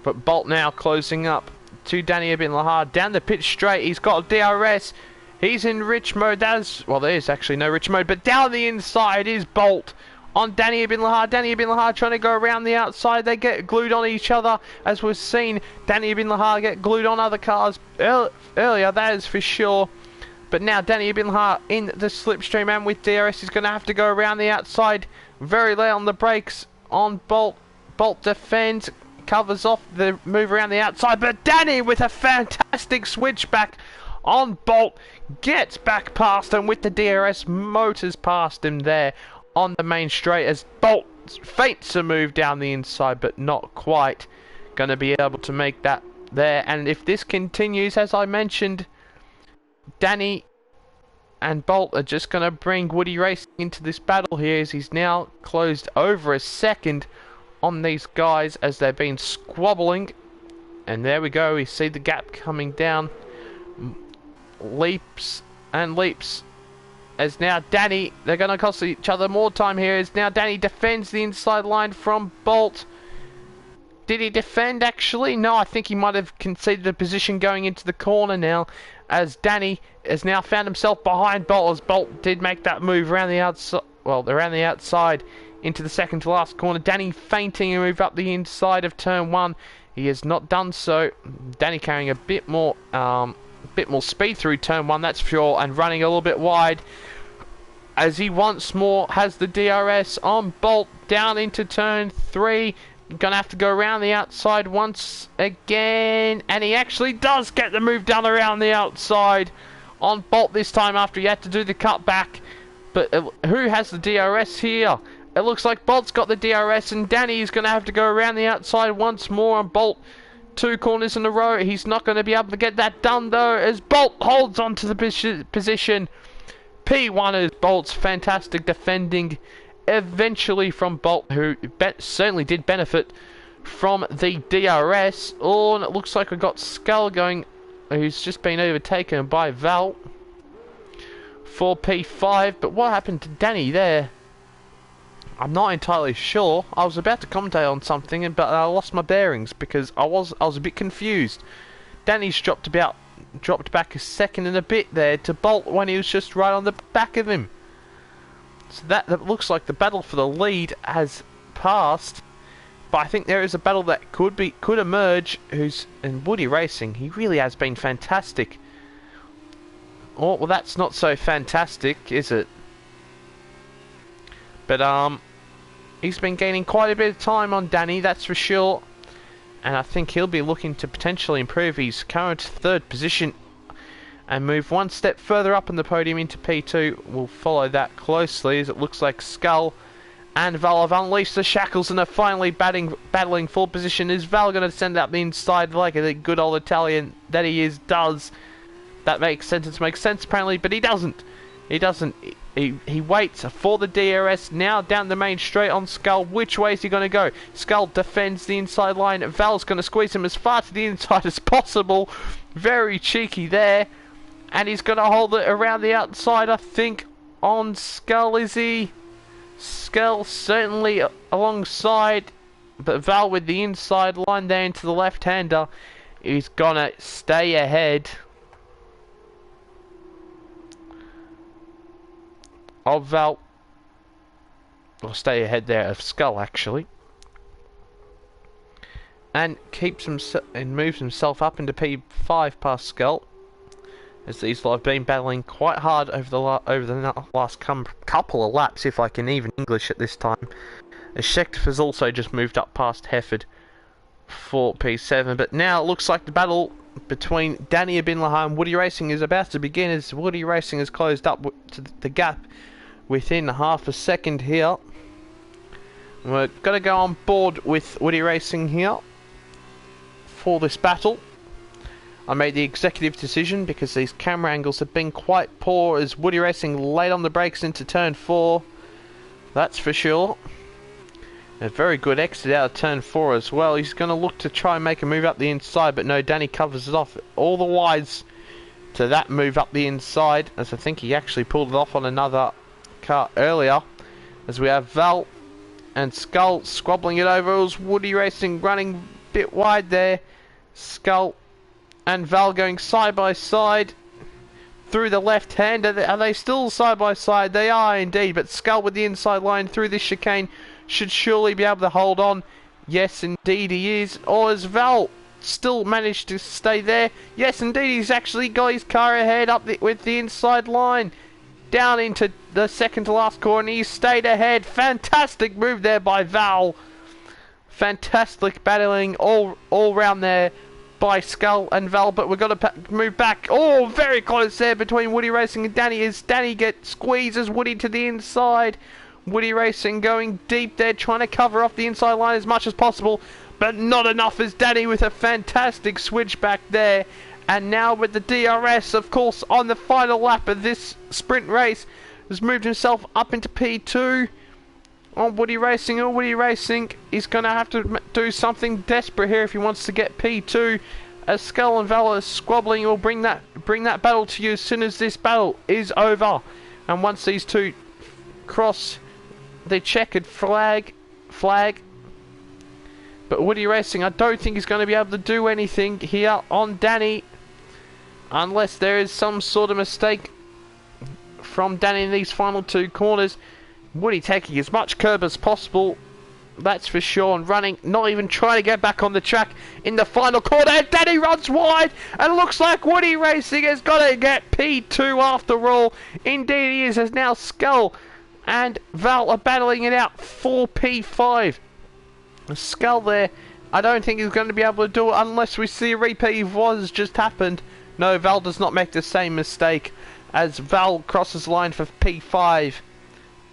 But Bolt now closing up to Danny Ibn Lahar down the pit straight. He's got a DRS. He's in rich mode. Well, there is actually no rich mode, but down the inside is Bolt on Danny Ibn Lahar. Danny Ibn Lahar trying to go around the outside. They get glued on each other, as we've seen Danny Ibn Lahar get glued on other cars earlier, that is for sure. But now Danny Ibn Lahar in the slipstream, and with DRS he's going to have to go around the outside. Very late on the brakes on Bolt. Bolt defends, covers off the move around the outside, but Danny with a fantastic switchback on Bolt gets back past him with the DRS, motors past him there on the main straight, as Bolt feints a move down the inside, but not quite going to be able to make that there. And if this continues, as I mentioned, Danny and Bolt are just going to bring Woody Racing into this battle here, as he's now closed over a second on these guys as they've been squabbling. And there we go, we see the gap coming down, leaps and leaps, as now Danny, they're going to cost each other more time here, as now Danny defends the inside line from Bolt. Did he defend actually? No, I think he might have conceded a position going into the corner now, as Danny has now found himself behind Bolt, as Bolt did make that move around the outside, well, around the outside into the second to last corner. Danny feinting a move up the inside of turn one. He has not done so. Danny carrying a bit more speed through turn one, that's for sure, and running a little bit wide, as he once more has the DRS on Bolt down into turn three. Gonna have to go around the outside once again, and he actually does get the move done around the outside on Bolt this time, after he had to do the cutback. But who has the DRS here? It looks like Bolt's got the DRS, and Danny is going to have to go around the outside once more on Bolt. Two corners in a row. He's not going to be able to get that done though, as Bolt holds on to the position. P1 is Bolt's fantastic defending eventually from Bolt, who certainly did benefit from the DRS. Oh, and it looks like we've got Skull going, who's just been overtaken by Val for P5. But what happened to Danny there? I'm not entirely sure. I was about to commentate on something, but I lost my bearings because I was a bit confused. Danny's dropped back a second and a bit there to Bolt when he was just right on the back of him. So that looks like the battle for the lead has passed. But I think there is a battle that could emerge. Who's in Woody Racing? He really has been fantastic. Oh, well, that's not so fantastic, is it? But he's been gaining quite a bit of time on Danny, that's for sure. And I think he'll be looking to potentially improve his current third position and move one step further up in the podium into P2. We'll follow that closely, as it looks like Skull and Val have unleashed the shackles and are finally battling for position. Is Val going to send up the inside like a good old Italian that he does? That makes sense apparently, but he doesn't. He waits for the DRS, now down the main straight on Skull. Which way is he going to go? Skull defends the inside line. Val's going to squeeze him as far to the inside as possible. Very cheeky there. And he's going to hold it around the outside, I think, on Skull, is he? Skull certainly alongside, but Val with the inside line there into the left-hander. He's going to stay ahead of Val, or stay ahead there of Skull actually, and moves himself up into P5 past Skull, as these lot have been battling quite hard over the last couple of laps, if I can even English at this time. As Schechter has also just moved up past Hefford for P7, but now it looks like the battle between Danny Ibn Lahar and Woody Racing is about to begin, as Woody Racing has closed up to the gap within half a second here. We're going to go on board with Woody Racing here for this battle. I made the executive decision because these camera angles have been quite poor as Woody Racing laid on the brakes into turn 4. That's for sure. A very good exit out of turn 4 as well. He's going to look to try and make a move up the inside, but no, Danny covers it off. All the wise to that move up the inside, as I think he actually pulled it off on another car earlier. As we have Val and Skull squabbling it over. It was Woody Racing running a bit wide there. Skull and Val going side by side through the left hand. Are they still side by side? They are indeed, but Skull with the inside line through this chicane should surely be able to hold on. Yes, indeed he is. Or has Val still managed to stay there? Yes, indeed he's actually got his car ahead up with the inside line. Down into the second to last corner. He's stayed ahead. Fantastic move there by Val. Fantastic battling all round there by Skull and Val, but we've got to move back. Oh, very close there between Woody Racing and Danny as Danny squeezes Woody to the inside. Woody Racing going deep there, trying to cover off the inside line as much as possible, but not enough as Danny with a fantastic switch back there. And now with the DRS, of course, on the final lap of this sprint race, has moved himself up into P2 on Woody Racing. Or Woody Racing is going to have to do something desperate here if he wants to get P2. As Skull and Val are squabbling, will bring that battle to you as soon as this battle is over. And once these two cross the checkered flag. But Woody Racing, I don't think he's going to be able to do anything here on Danny, unless there is some sort of mistake from Danny in these final two corners. Woody taking as much curb as possible, that's for sure, and running, not even trying to get back on the track in the final corner. And Danny runs wide, and it looks like Woody Racing has got to get P2 after all. Indeed he is, as now Skull and Val are battling it out for P5. Skull there, I don't think he's going to be able to do it unless we see a repeat of what has just happened. No, Val does not make the same mistake as Val crosses the line for P5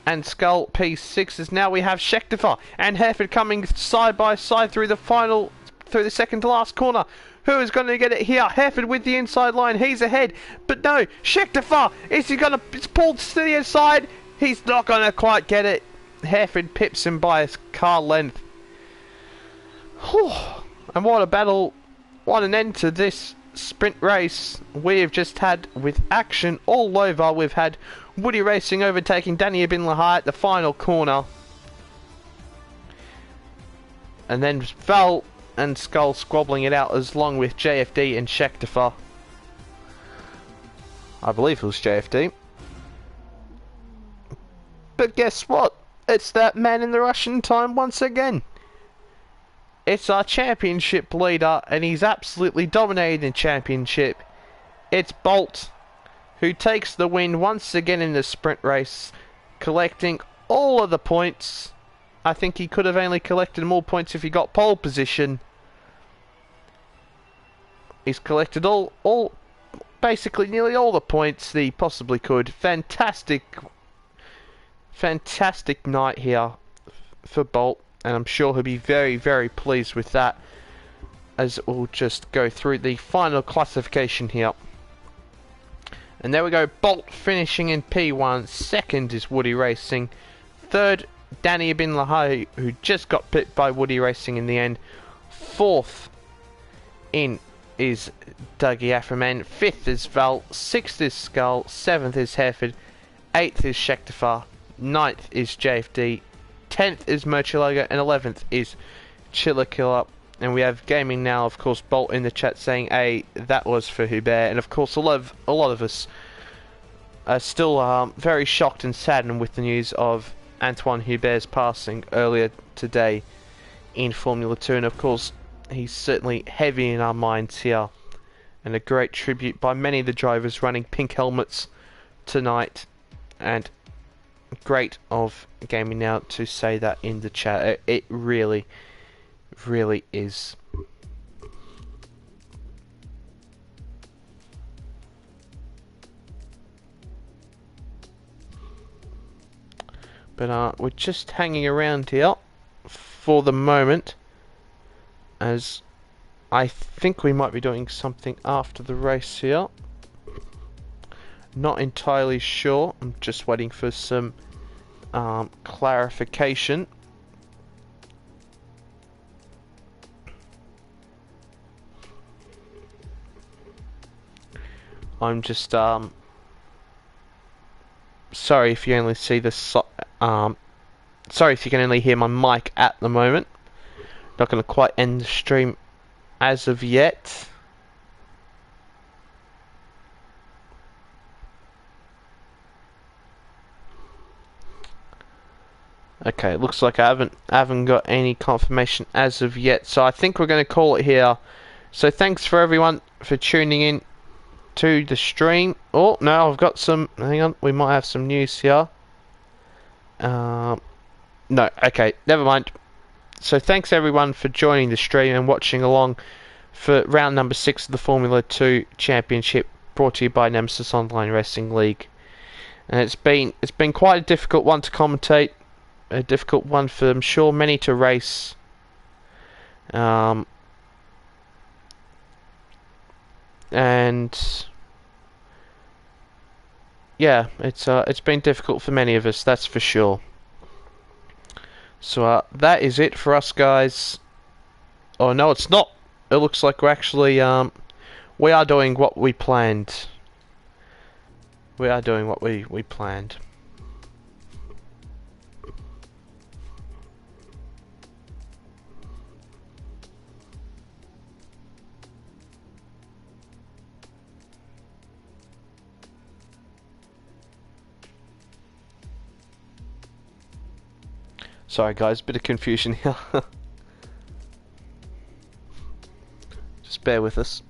and Skull P6. As now we have Schechter and Hereford coming side by side through the second to last corner. Who is going to get it here? Hereford with the inside line, he's ahead, but no, Schechter, is he going to, it's pulled to the inside, he's not going to quite get it. Hereford pips him by a car length. Whew. And what a battle, what an end to this sprint race we have just had with action all over. We've had Woody Racing overtaking Danny Ibn Lahai at the final corner, and then Val and Skull squabbling it out along with JFD and Schechter. I believe it was JFD. But guess what? It's that man in the Russian time once again. It's our championship leader, and he's absolutely dominated in championship. It's Bolt, who takes the win once again in the sprint race, collecting all of the points. I think he could have only collected more points if he got pole position. He's collected basically nearly all the points that he possibly could. Fantastic night here for Bolt. And I'm sure he'll be very, very pleased with that, as we'll just go through the final classification here. And there we go, Bolt finishing in P1. Second is Woody Racing. Third, Danny Ibn Lahai, who just got pipped by Woody Racing in the end. Fourth in is Dougie Afferman. Fifth is Val. Sixth is Skull. Seventh is Hereford. Eighth is Schechter. Ninth is JFD. 10th is Merchilago, and 11th is Chiller Killer. And we have gaming now, of course, Bolt in the chat saying, "Hey, that was for Hubert." And of course, a lot of us are still very shocked and saddened with the news of Antoine Hubert's passing earlier today in Formula 2. And of course, he's certainly heavy in our minds here, and a great tribute by many of the drivers running pink helmets tonight. And great of gaming now to say that in the chat. It really is. But we're just hanging around here for the moment, as I think we might be doing something after the race here. Not entirely sure. I'm just waiting for some clarification. I'm just sorry if you only see the sorry if you can only hear my mic at the moment. Not going to quite end the stream as of yet. Okay, it looks like I haven't got any confirmation as of yet, so I think we're going to call it here. So thanks for everyone for tuning in to the stream. Oh no, I've got some. Hang on, we might have some news here. No, okay, never mind. So thanks everyone for joining the stream and watching along for round number 6 of the Formula 2 Championship, brought to you by Nemesis Online Racing League. And it's been quite a difficult one to commentate, a difficult one for, I'm sure, many to race. And yeah, it's been difficult for many of us, that's for sure. So that is it for us, guys. Oh no, it's not. It looks like we're actually we are doing what we planned. We are doing what we planned. Sorry guys, bit of confusion here. Just bear with us.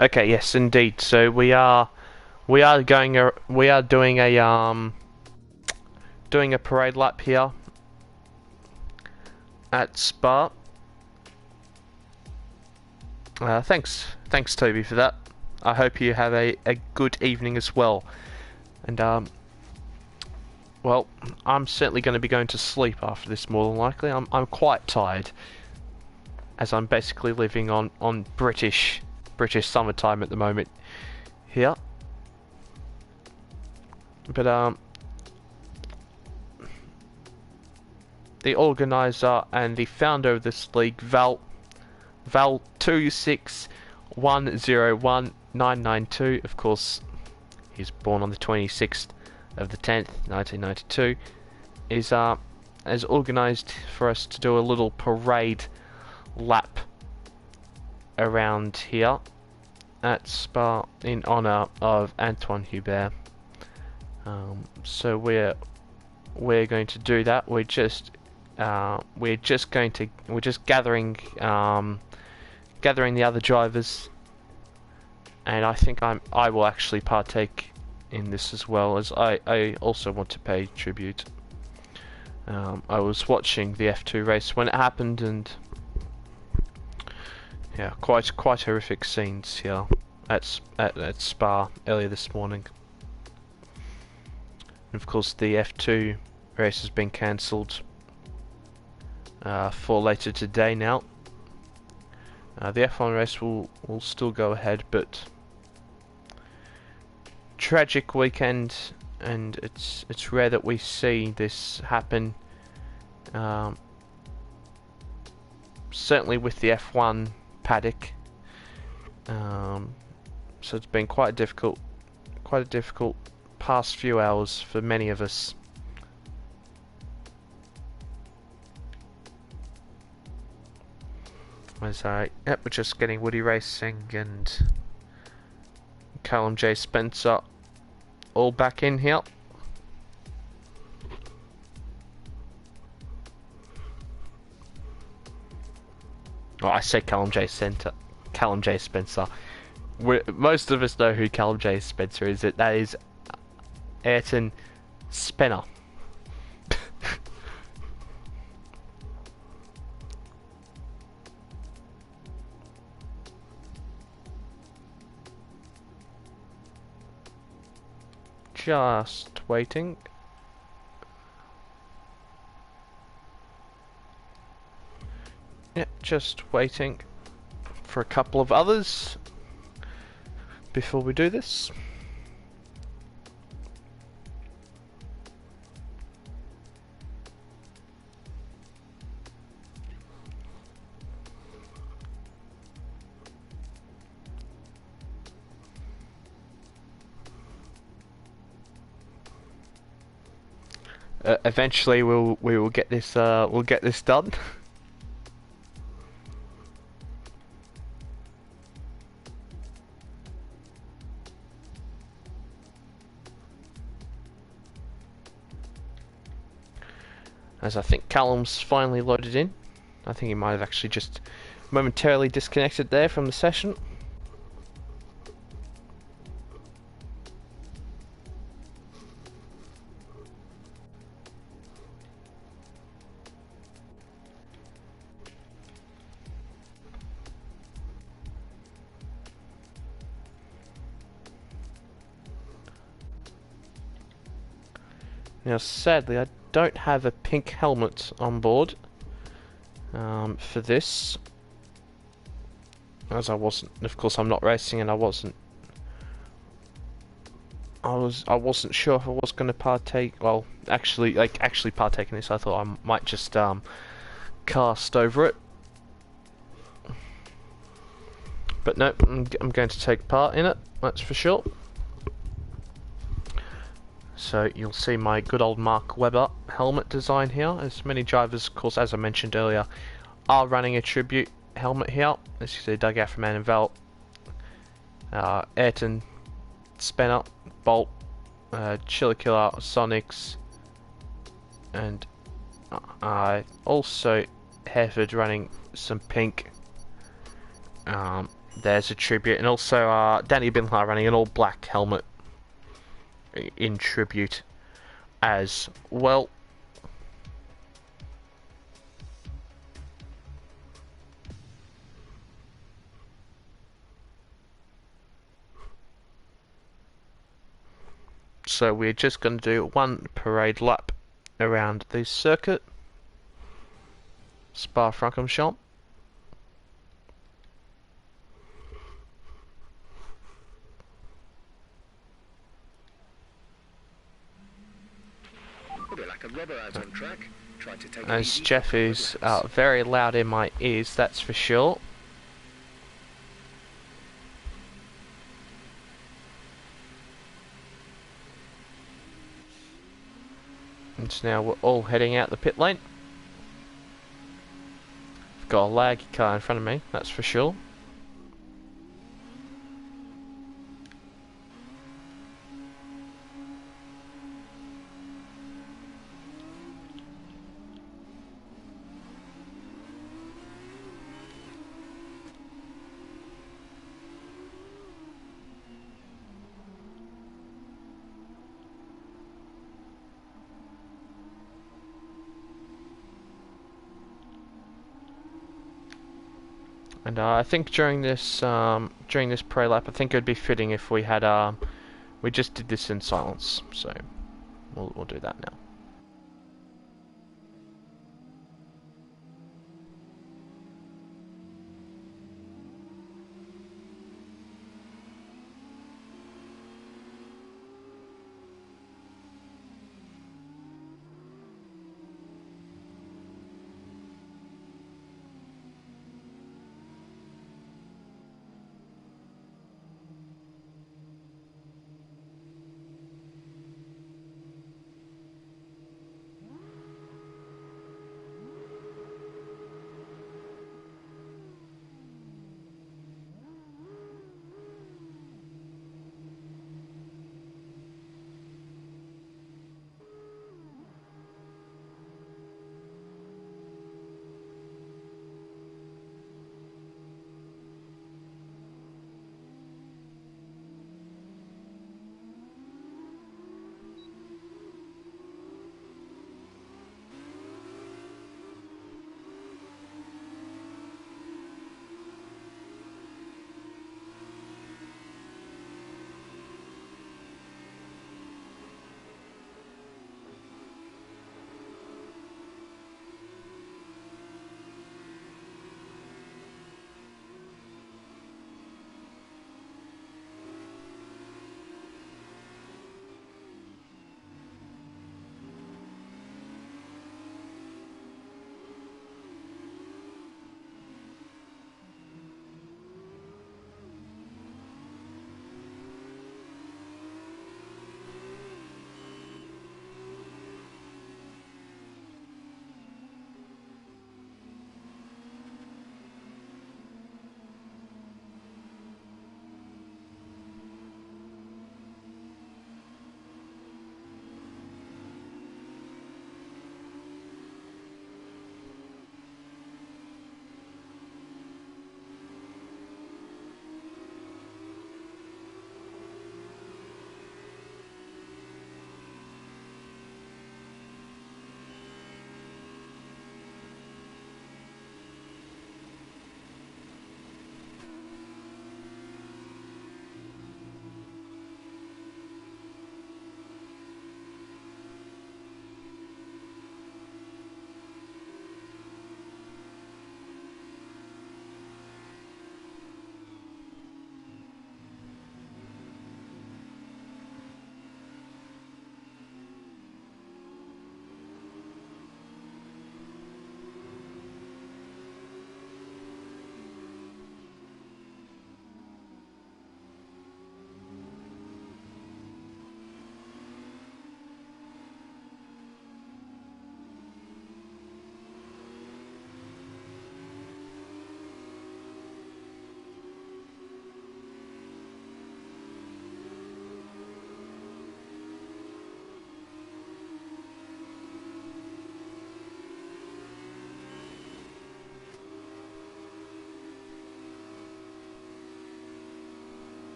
Okay, yes, indeed. So we are doing a doing a parade lap here at Spa. Thanks Toby for that. I hope you have a good evening as well. And well, I'm certainly going to be going to sleep after this, more than likely. I'm quite tired, as I'm basically living on British summertime at the moment here. But the organizer and the founder of this league, Val 261019992, of course, he's born on the 26th of the 10th, 1992, has organised for us to do a little parade lap around here at Spa in honour of Antoine Hubert. So we're going to do that. We're just gathering the other drivers, and I think I will actually partake in this as well, as I also want to pay tribute. I was watching the F2 race when it happened, and yeah, quite horrific scenes here at Spa earlier this morning. And of course, the F2 race has been cancelled for later today now. The F1 race will still go ahead, but tragic weekend, and it's rare that we see this happen. Certainly with the F1 paddock. So it's been quite a difficult past few hours for many of us. Yep, we're just getting Woody Racing and Callum J. Spencer all back in here. Oh, I say Callum J. Spencer. Most of us know who Callum J. Spencer is. That is Ayrton Spencer. Just waiting. Yep, just waiting for a couple of others before we do this. Eventually, we will get this. We'll get this done. As I think Callum's finally loaded in. I think he might have actually just momentarily disconnected there from the session. Now, sadly, I don't have a pink helmet on board for this, as I wasn't. Of course, I'm not racing, and I wasn't. I wasn't sure if I was going to partake. Well, actually partake in this. I thought I might just cast over it, but no, I'm going to take part in it. That's for sure. So you'll see my good old Mark Webber helmet design here, as many drivers, of course, as I mentioned earlier, are running a tribute helmet here. As you see, Dugout from Man and Velt, Ayrton, Spencer, Bolt, Chiller Killer, Sonics, and also Hereford running some pink. There's a tribute, and also Danny Binhar running an all black helmet in tribute as well. So we're just going to do one parade lap around the circuit, Spa-Francorchamps. As Jeff is very loud in my ears, that's for sure. And so now we're all heading out the pit lane. I've got a laggy car in front of me, that's for sure. And I think during this pre-lap, I think it would be fitting if we had we just did this in silence. So we'll do that now.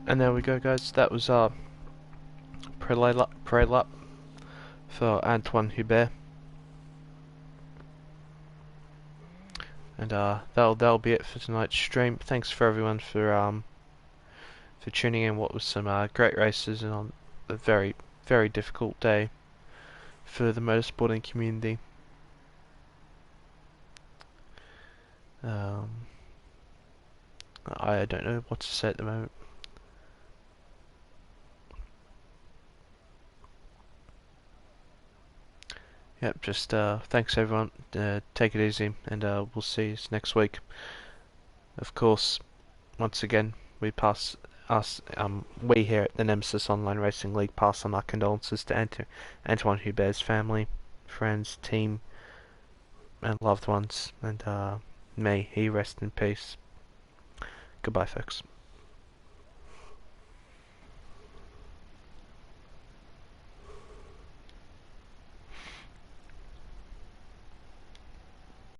And there we go, guys. That was our pre-lap for Antoine Hubert. And that'll be it for tonight's stream. Thanks for everyone for tuning in. What was some great races and on a very very difficult day for the motorsporting community. I don't know what to say at the moment. Yep, just thanks everyone. Take it easy, and we'll see you next week. Of course, once again, we here at the Nemesis Online Racing League pass on our condolences to Antoine Hubert's family, friends, team, and loved ones, and may he rest in peace. Goodbye, folks.